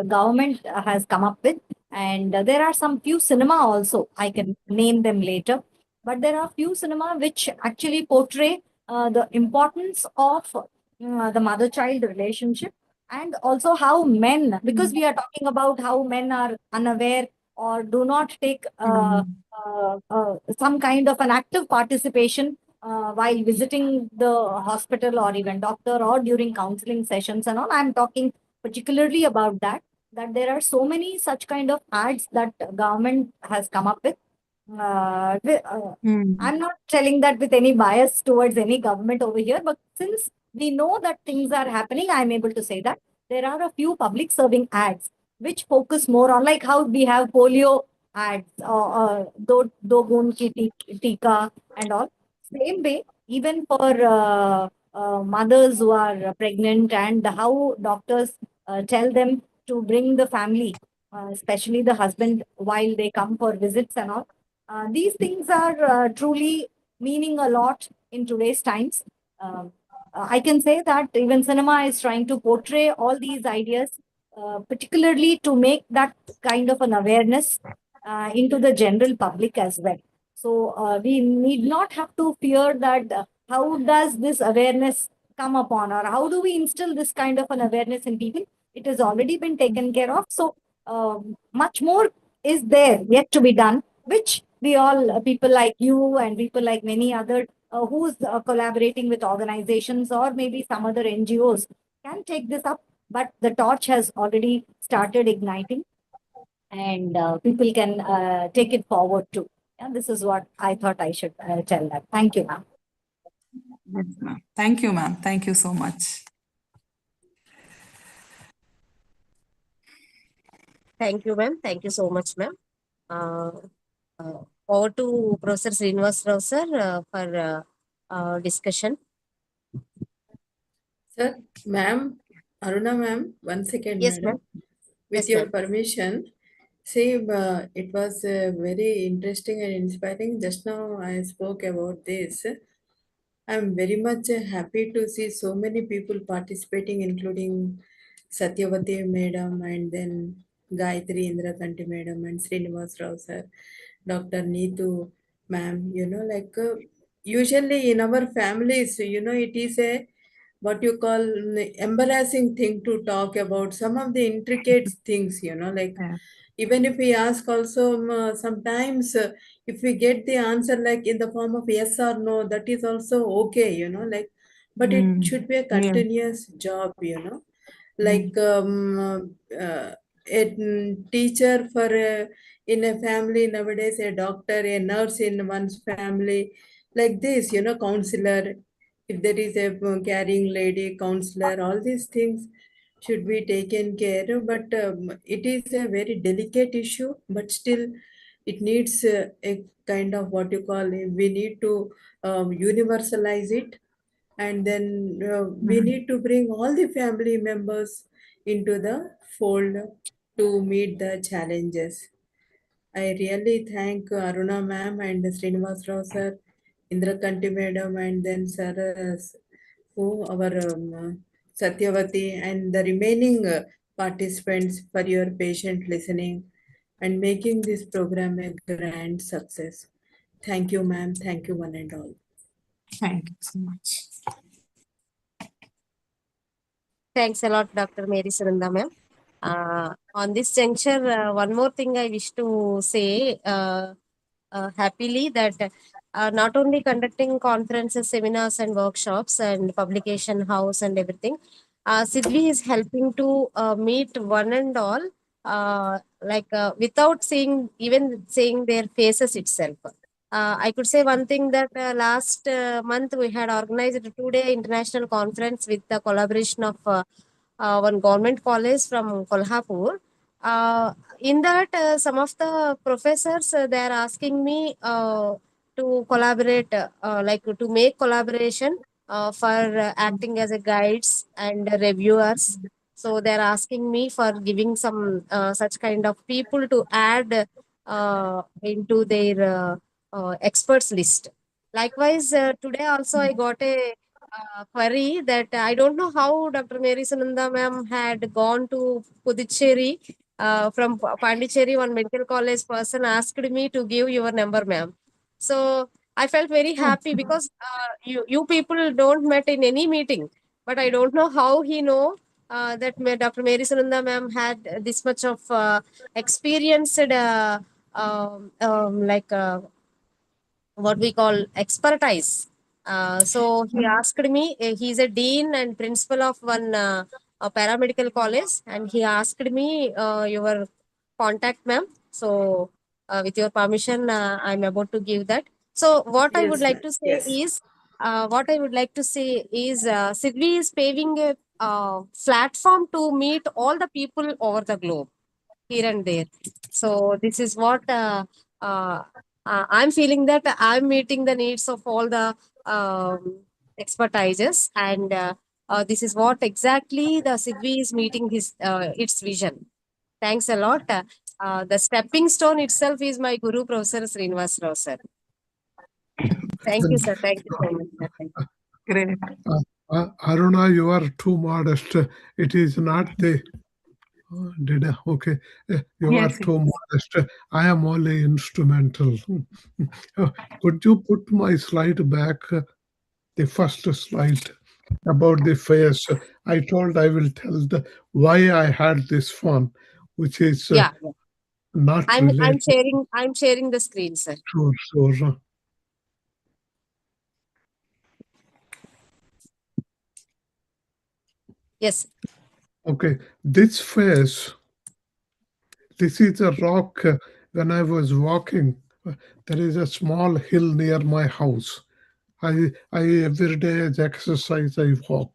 S4: government has come up with, and there are some few cinema also. I can name them later, but there are few cinema which actually portray the importance of the mother-child relationship, and also how men, because we are talking about how men are unaware or do not take some kind of an active participation while visiting the hospital or even doctor or during counseling sessions and all. I'm talking particularly about that there are so many such kind of ads that government has come up with.
S5: Mm.
S4: I'm not telling that with any bias towards any government over here, but since we know that things are happening, I'm able to say that there are a few public serving ads which focus more on, like how we have polio ads, do gun ki tika and all. Same way, even for mothers who are pregnant, and how doctors tell them to bring the family, especially the husband, while they come for visits and all. These things are truly meaning a lot in today's times. Um, I can say that even cinema is trying to portray all these ideas, particularly to make that kind of an awareness into the general public as well. So we need not have to fear that how does this awareness come upon, or how do we instill this kind of an awareness in people? It has already been taken care of. So much more is there yet to be done, which we all, people like you and people like many other who's collaborating with organizations or maybe some other NGOs can take this up. But the torch has already started igniting, and people can take it forward too. Yeah, this is what I thought I should tell that. Thank you, ma'am.
S5: Yes, ma'am. Thank you, ma'am. Thank you so much.
S2: Thank you, ma'am. Thank you so much, ma'am. Uh, over to Professor Srinivas Rao sir for discussion.
S6: Sir, ma'am, Aruna ma'am, 1 second,
S2: Yes, ma'am.
S6: madam. With
S2: Yes,
S6: your
S2: ma'am.
S6: permission, See, it was very interesting and inspiring. Just now I spoke about this. I'm very much happy to see so many people participating, including Satyavati madam and then Gayatri Indrakanti madam and Srinivas Rao sir, Dr. Neetu ma'am. Usually in our families, it is a what you call embarrassing thing to talk about some of the intricate things,
S4: Yeah.
S6: even if we ask also sometimes if we get the answer like in the form of yes or no, that is also okay, but it should be a
S4: Yeah.
S6: continuous job,
S4: Mm.
S6: like a teacher for in a family nowadays, a doctor, a nurse in one's family, like this, counselor, if there is a caring lady, counselor, all these things should be taken care of. But it is a very delicate issue, but still it needs a kind of what you call, we need to universalize it, and then we need to bring all the family members into the fold to meet the challenges. I really thank Aruna ma'am and Srinivas Rao sir, Indrakanti madam, and then sir, who our Satyavati, and the remaining participants for your patient listening and making this program a grand success. Thank you, ma'am. Thank you, one and all.
S4: Thank you so much.
S2: Thanks a lot, Dr. Mary Sunanda ma'am. On this juncture, one more thing I wish to say happily that not only conducting conferences, seminars, and workshops, and publication house and everything, Sidvi is helping to meet one and all, without seeing even seeing their faces itself. I could say one thing that last month we had organized a 2-day international conference with the collaboration of one government college from Kolhapur. In that, some of the professors they are asking me to collaborate, like to make collaboration for acting as a guides and reviewers. So they are asking me for giving some such kind of people to add into their experts list. Likewise, today also I got a query that I don't know how Dr. Mary Sunanda ma'am had gone to Puducherry from Pondicherry. One medical college person asked me to give your number, ma'am. So I felt very happy because you people don't met in any meeting, but I don't know how he know that Dr. Mary Sunanda ma'am had this much of experienced like what we call expertise. So he asked me, he's a dean and principal of one a paramedical college, and he asked me your contact, ma'am. So, with your permission, I'm about to give that. So,
S6: Yes, ma'am. Yes.
S2: what I would like to say is, Sidvi is paving a platform to meet all the people over the globe here and there. So this is what uh, I'm feeling that I'm meeting the needs of all the expertises, and this is what exactly the Sidvi is meeting his its vision. Thanks a lot. The stepping stone itself is my guru, Professor Srinivas Rao sir. Thank you,
S1: Then,
S2: sir. Thank you so much, sir. Thank you.
S4: Great.
S1: Aruna, you are too modest. It is not the did I? Okay. You are
S4: Yes.
S1: too modest. I am only instrumental. Could you put my slide back, the first slide about the face? I told I will tell the why I had this fun, which is
S2: Yeah,
S1: not
S2: I'm
S1: related
S2: sharing. I'm sharing the screen, sir.
S1: to so.
S2: Yes.
S1: Okay, this face. This is a rock. When I was walking, there is a small hill near my house. I every day as exercise I walk,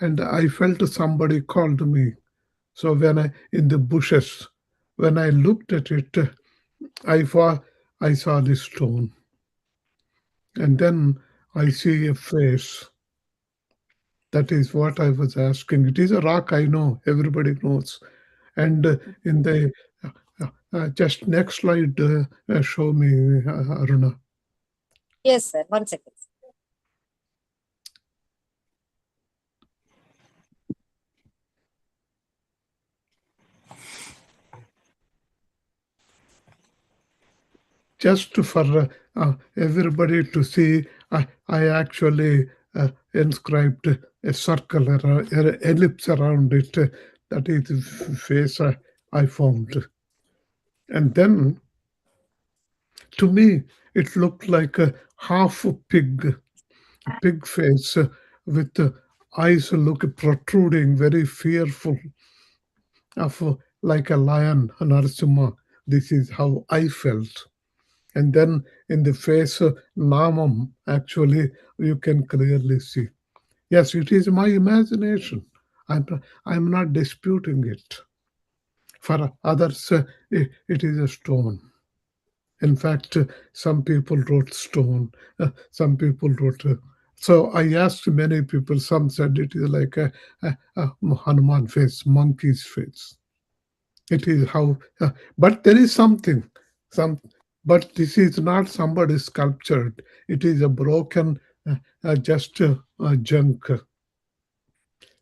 S1: and I felt somebody called me. So when I in the bushes, when I looked at it, I saw this stone, and then I see a face. That is what I was asking. It is a rock, I know, everybody knows. And in the just next slide, show me, Aruna.
S2: Yes, sir. 1 second.
S1: Just for everybody to see, I actually inscribed a circle, an ellipse around it. That is the face I found. And then, to me, it looked like a half pig face with eyes look protruding, very fearful, of like a lion, Narasimha. This is how I felt. And then in the face Namam, actually, you can clearly see. Yes, it is my imagination. I'm not disputing it. For others, it is a stone. In fact, some people wrote stone, some people wrote. So I asked many people, some said it is like a Hanuman face, monkey's face. It is how, but there is something, some, but this is not somebody sculptured. It is a broken, just junk.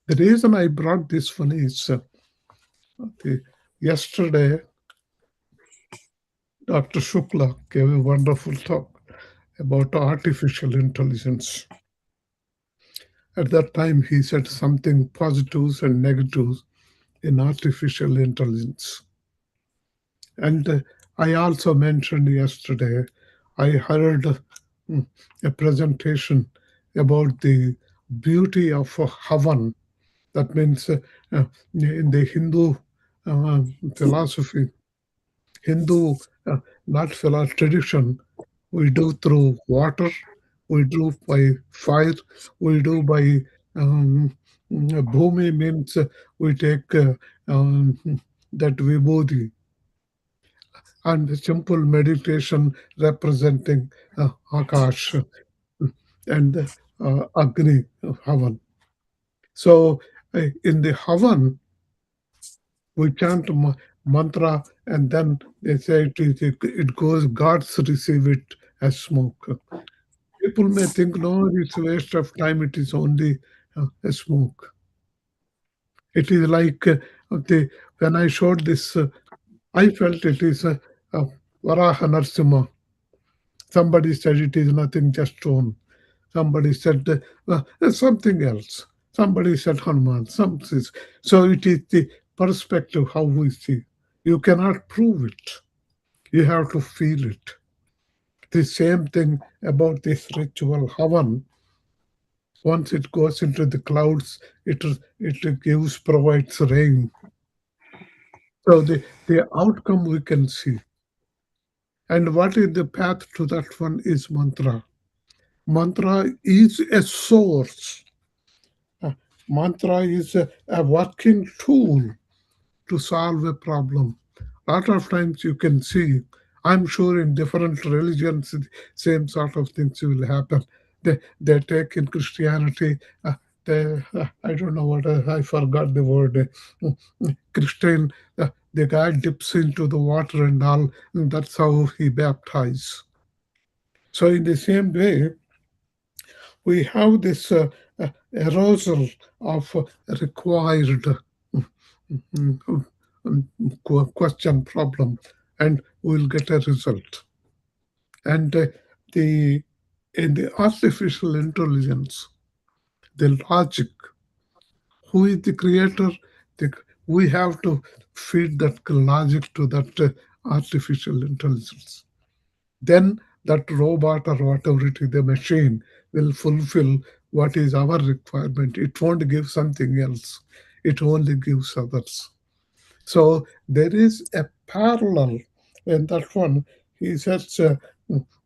S1: The reason I brought this one is yesterday Dr. Shukla gave a wonderful talk about artificial intelligence. At that time, he said something positives and negatives in artificial intelligence. And I also mentioned yesterday, I heard a presentation about the beauty of Havan. That means in the Hindu philosophy, Hindu, not philosophy, tradition, we do through water, we do by fire, we do by bhumi means we take that vibhuti, and simple meditation representing Akash and Agni, Havan. So in the Havan, we chant mantra, and then they say it goes, gods receive it as smoke. People may think, no, it's a waste of time, it is only a smoke. It is like when I showed this, I felt it is a Varaha Narsimha. Somebody said it is nothing, just stone. Somebody said something else. Somebody said Hanuman. So it is the perspective how we see. You cannot prove it. You have to feel it. The same thing about this ritual Havan. Once it goes into the clouds, it provides rain. So the outcome we can see. And what is the path to that one is mantra. Mantra is a source. Mantra is a working tool to solve a problem. A lot of times you can see, I'm sure in different religions, same sort of things will happen. They take in Christianity, I don't know what, I forgot the word, Christian, the guy dips into the water and all, and that's how he baptizes. So in the same way, we have this arousal of required question problem, and we'll get a result. And the in the artificial intelligence, the logic, who is the creator? The, we have to feed that logic to that artificial intelligence. Then that robot or whatever it is, the machine will fulfill what is our requirement. It won't give something else. It only gives others. So there is a parallel in that one. He says,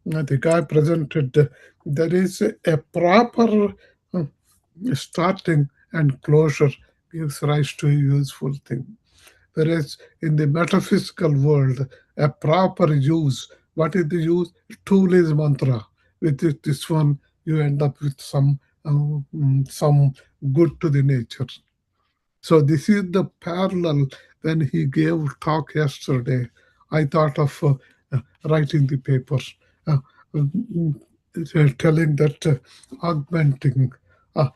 S1: the guy presented, there is a proper starting and closure gives rise to a useful thing. Whereas in the metaphysical world, a proper use, what is the use? Tool is mantra. With this one, you end up with some good to the nature. So this is the parallel when he gave talk yesterday, I thought of writing the paper, uh, mm, telling that augmenting uh,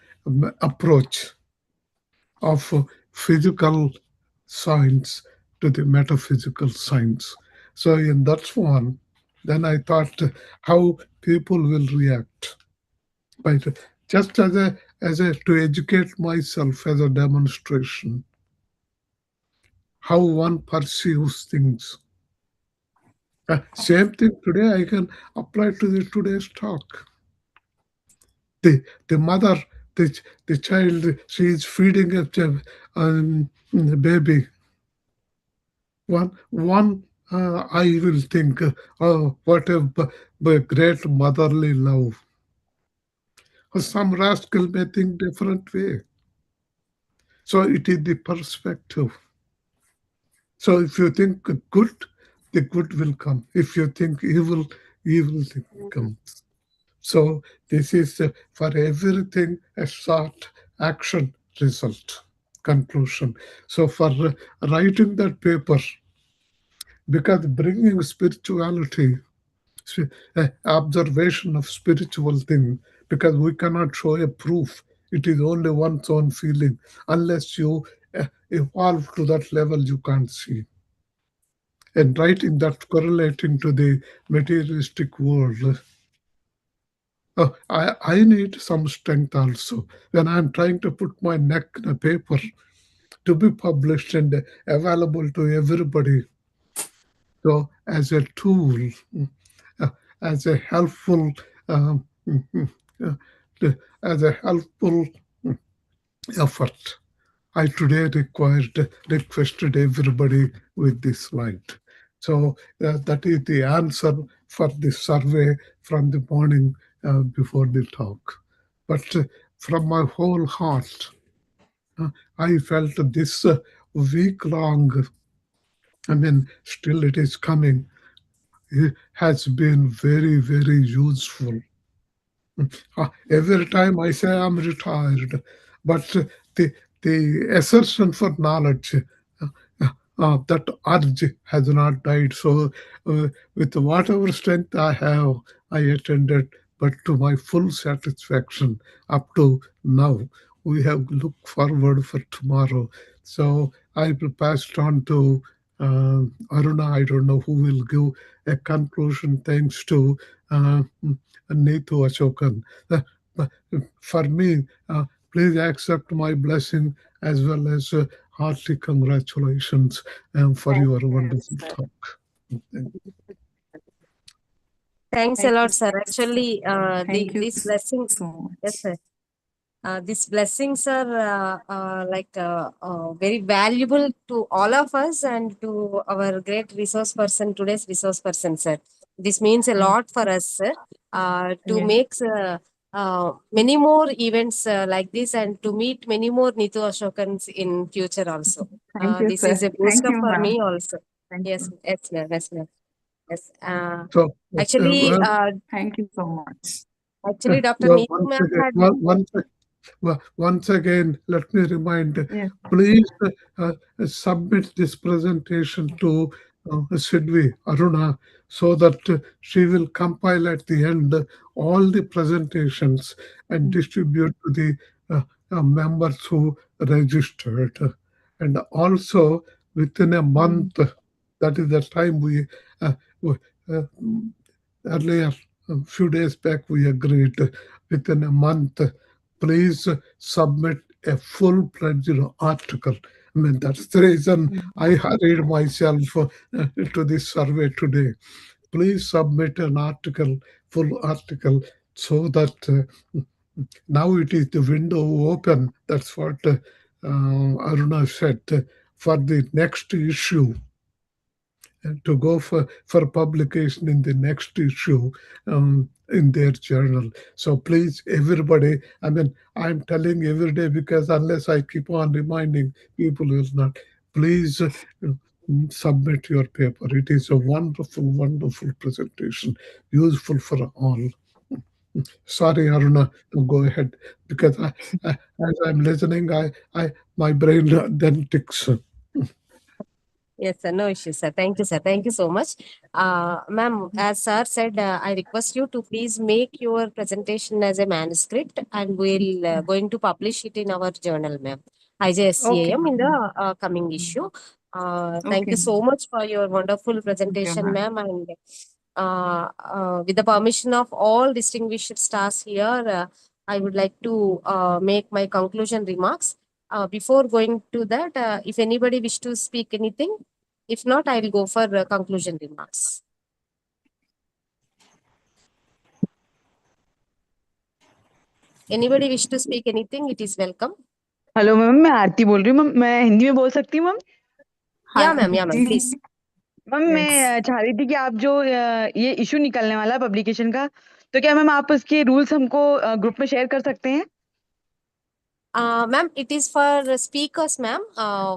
S1: approach of physical science to the metaphysical science. So in that one, then I thought how people will react. But just as a to educate myself as a demonstration, how one perceives things. Same thing today I can apply to the today's talk. The mother, the child, she is feeding a baby. One I will think, oh, what a great motherly love. Some rascal may think different way. So it is the perspective. So if you think good, the good will come. If you think evil, evil will come. So this is for everything a short action result conclusion. So for writing that paper, because bringing spirituality, observation of spiritual thing, because we cannot show a proof. It is only one's own feeling. Unless you evolve to that level, you can't see. And writing that correlating to the materialistic world, I need some strength also. When I'm trying to put my neck in a paper to be published and available to everybody, so as a tool, uh, as a helpful, um, as a helpful effort, I today requested everybody with this slide. So that is the answer for the survey from the morning before the talk. But from my whole heart, I felt this week long, I mean, still it is coming, it has been very, very useful. Every time I say I'm retired, but the assertion for knowledge, that urge has not died. So, with whatever strength I have, I attended, but to my full satisfaction up to now. We have looked forward for tomorrow. So, I will pass it on to Aruna. I don't know who will give a conclusion. Thanks to Neetu Ashokan. But for me, please accept my blessing as well as hearty congratulations for
S4: Thank
S1: your
S4: you,
S1: wonderful
S4: sir.
S1: talk. Thank
S2: Thanks a
S4: Thank you.
S2: lot, sir. Actually,
S5: Thank you
S2: these blessings,
S5: so
S2: yes,
S5: much.
S2: sir. These blessings are like very valuable to all of us and to our great resource person, today's resource person, sir. This means a lot for us, sir, to
S4: Yes.
S2: make many more events like this and to meet many more Nitu Ashokans in future also.
S5: Thank you,
S2: This is
S5: sir.
S2: a
S5: Thank
S2: booster
S5: you,
S2: for
S5: ma'am.
S2: me also.
S5: Thank
S2: Yes,
S5: you.
S2: yes, ma'am. Yes, ma'am. Yes.
S1: So,
S2: Actually,
S1: well,
S5: Thank you so much.
S2: Dr.
S1: well,
S2: Neetu ma'am had.
S1: once again, let me remind,
S5: Yes.
S1: please submit this presentation to Sidvi Aruna so that she will compile at the end all the presentations and distribute to the members who registered. And also within a month, that is the time we w- uh, earlier, a few days back, we agreed within a month, please submit a full-fledged article. I mean, that's the reason I hurried myself to this survey today. Please submit an article, full article, so that now it is the window open. That's what Aruna said for the next issue to go for publication in the next issue in their journal. So please, everybody, I mean, I'm telling every day because unless I keep on reminding, people will not. Please submit your paper. It is a wonderful, wonderful presentation, useful for all. Sorry, Aruna, go ahead because as I'm listening, I my brain then ticks.
S2: Yes, sir. No issues, sir. Thank you, sir. Thank you so much. Ma'am, as sir said, I request you to please make your presentation as a manuscript and we'll going to publish it in our journal, ma'am.
S5: Okay,
S2: IJSCAM in
S5: ma'am.
S2: the coming issue. Thank
S5: Okay,
S2: you so
S5: ma'am.
S2: much for your wonderful
S5: Thank you,
S2: presentation,
S5: ma'am.
S2: ma'am. And with the permission of all distinguished stars here, I would like to make my conclusion remarks. Before going to that, if anybody wish to speak anything, if not, I will go for conclusion remarks. Anybody wish to speak anything, it is welcome.
S3: Hello ma'am, मैं आरती बोल रही हूँ ma'am. मैं हिंदी में बोल सकती हूँ ma'am?
S2: Yeah,
S5: हाँ
S2: ma'am,
S5: ji.
S2: please.
S3: Ma'am
S5: yes.
S3: मैं चाह रही थी कि आप जो ये इशू निकलने वाला है पब्लिकेशन का, तो क्या मैम आप उसके रूल्स हमको ग्रुप में शेयर कर सकते हैं?
S2: Ma'am, it is for speakers, ma'am.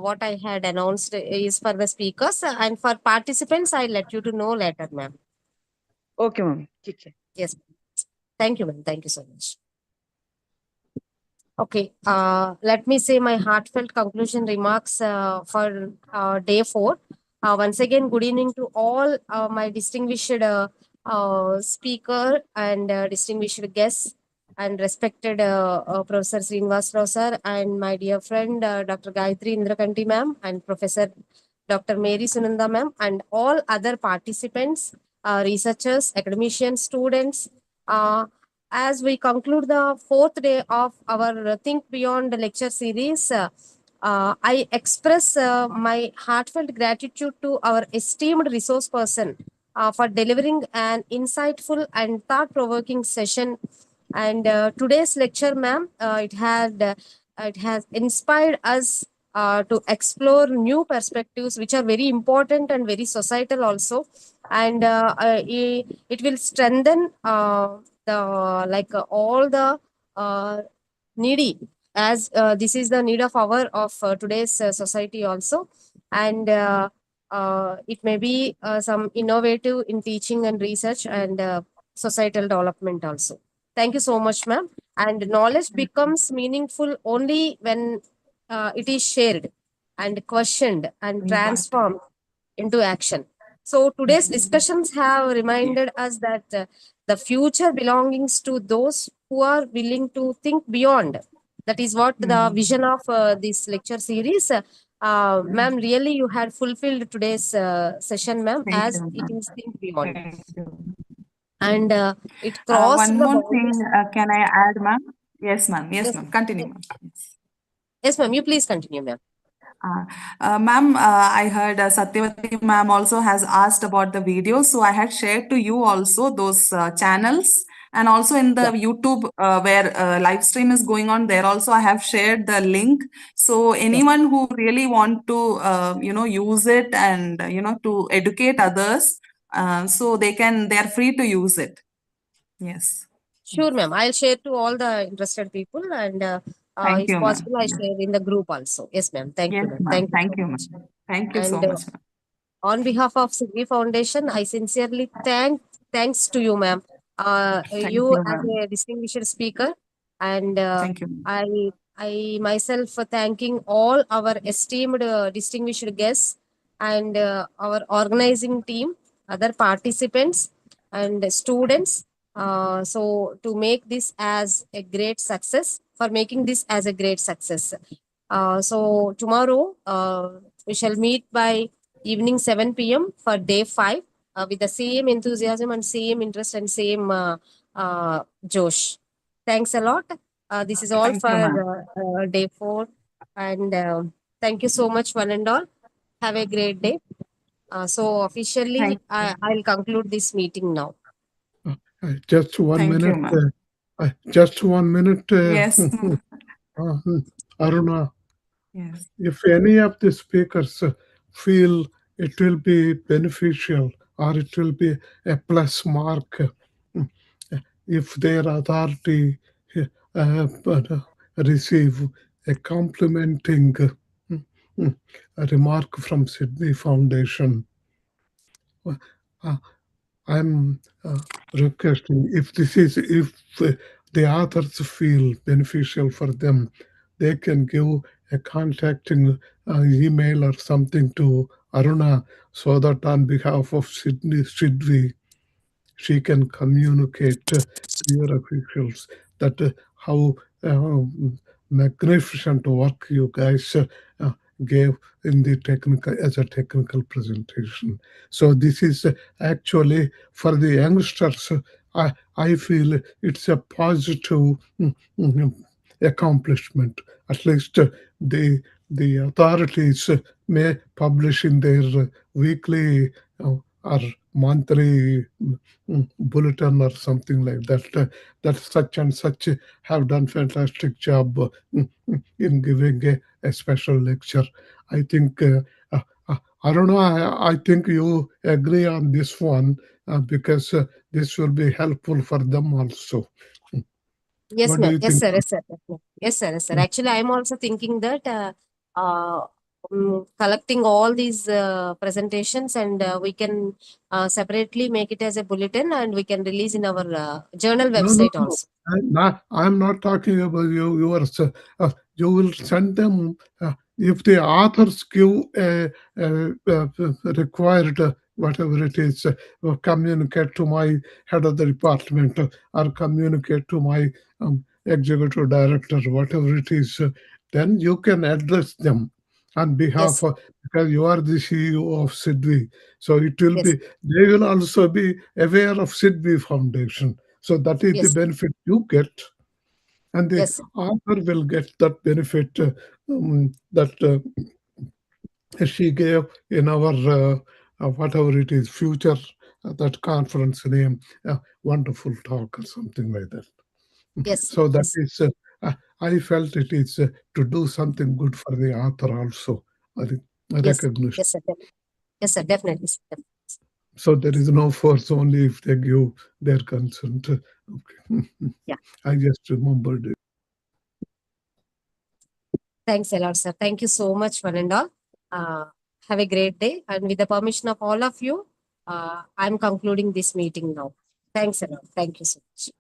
S2: What I had announced is for the speakers, and for participants, I'll let you to know later, ma'am.
S3: Okay ma'am, ठीक है।
S2: Yes. Thank you, ma'am. Thank you so much. Okay, let me say my heartfelt conclusion remarks for day 4. Once again, good evening to all my distinguished speaker and distinguished guests and respected Professor Srinivas Rao sir and my dear friend Dr. Gayatri Indrakanti ma'am and Professor Dr. Mary Sunanda ma'am and all other participants, researchers, academicians, students. As we conclude the 4th day of our Think Beyond lecture series, I express my heartfelt gratitude to our esteemed resource person for delivering an insightful and thought-provoking session. And today's lecture, ma'am, it has inspired us to explore new perspectives, which are very important and very societal also. And it will strengthen the all the needy, as this is the need of our of today's society also. And it may be some innovative in teaching and research and societal development also. Thank you so much, ma'am. And knowledge becomes meaningful only when it is shared and questioned and transformed into action. So today's discussions have reminded us that the future belongs to those who are willing to think beyond. That is what the vision of this lecture series. Ma'am, really you had fulfilled today's session, ma'am,
S5: Thank
S2: as
S5: you,
S2: it
S5: ma'am.
S2: is think beyond.
S5: Thank you.
S2: And it crossed
S5: One
S2: the
S5: more thing,
S2: boundaries.
S5: can I add, ma'am? Yes, ma'am. Yes,
S2: Yes,
S5: ma'am. Continue, ma'am. Yes.
S2: yes, ma'am, you please continue, ma'am.
S5: Ma'am, I heard Satyavati ma'am also has asked about the video. So I had shared to you also those channels, and also in the
S2: Yeah,
S5: YouTube where live stream is going on, there also I have shared the link. So
S2: yes.
S5: anyone who really want to use it and to educate others, so they are free to use it. Yes.
S2: Sure, ma'am. I'll share to all the interested people, and
S5: Thank
S2: if
S5: you, ma'am.
S2: possible, I share in the group also. Yes, ma'am. Thank you,
S5: Yes,
S2: ma'am.
S5: ma'am.
S2: Thank you
S5: Thank
S2: so
S5: you,
S2: much.
S5: ma'am. Thank you so
S2: And
S5: much, ma'am.
S2: on behalf of Sidvi Foundation, I sincerely thanks to you, ma'am.
S5: Thank
S2: You
S5: you,
S2: as
S5: ma'am.
S2: a distinguished speaker, and
S5: Thank you, ma'am.
S2: I myself for thanking all our esteemed distinguished guests and our organizing team, other participants and students. So to make this as a great success, for making this as a great success. So tomorrow we shall meet by evening 7 p.m. for day 5 with the same enthusiasm and same interest and same Josh. Thanks a lot. This is all
S5: Thank
S2: for
S5: you, ma'am.
S2: day 4. And thank you so much, one and all. Have a great day. So officially,
S5: Thank you.
S2: I'll conclude this meeting now.
S1: Just one
S5: Thank you,
S1: minute.
S5: ma'am.
S1: Just 1 minute.
S5: Yes, ma'am.
S1: Aruna,
S5: Yes.
S1: if any of the speakers feel it will be beneficial or it will be a plus mark if their authority receive a complimenting remark from Sidvi Foundation, uh, I'm requesting if the authors feel beneficial for them, they can give a contacting email or something to Aruna, so that on behalf of Sidvi, she can communicate to your officials that how magnificent work you guys gave in the technical as a technical presentation. So this is actually for the youngsters. I feel it's a positive mm, accomplishment. At least the authorities may publish in their weekly or monthly bulletin or something like that. That such and such have done fantastic job in giving a special lecture. I think I don't know. I think you agree on this one because this will be helpful for them also.
S2: Yes,
S1: What do
S2: ma'am.
S1: you
S2: Yes,
S1: think?
S2: sir. Yes, sir. Yes, sir. Yes, sir. Actually, I'm also thinking that uh, collecting all these presentations, and we can separately make it as a bulletin, and we can release in our journal
S1: No, no,
S2: website
S1: no.
S2: also.
S1: I'm not talking about you. Yours. You will send them if the authors give required whatever it is, communicate to my head of the department or communicate to my executive director, whatever it is. Then you can address them on behalf
S2: Yes,
S1: of, because you are the CEO of Sidvi. So it will
S2: yes,
S1: be, they will also be aware of Sidvi Foundation. So that is the
S2: yes,
S1: benefit you get, and the
S2: yes,
S1: author will get that benefit that she gave in our whatever it is future that conference name, wonderful talk or something like that.
S2: yes,
S1: So that
S2: yes,
S1: is, I felt it is to do something good for the author also. I think
S2: yes,
S1: recognition.
S2: yes, sir. Yes, sir. Definitely. Sir.
S1: So there is no force, only if they give their consent. Okay.
S2: Yeah.
S1: I just remembered it.
S2: Thanks a lot, sir. Thank you so much, one and all. Have a great day. And with the permission of all of you, I'm concluding this meeting now. Thanks a lot. Thank you so much.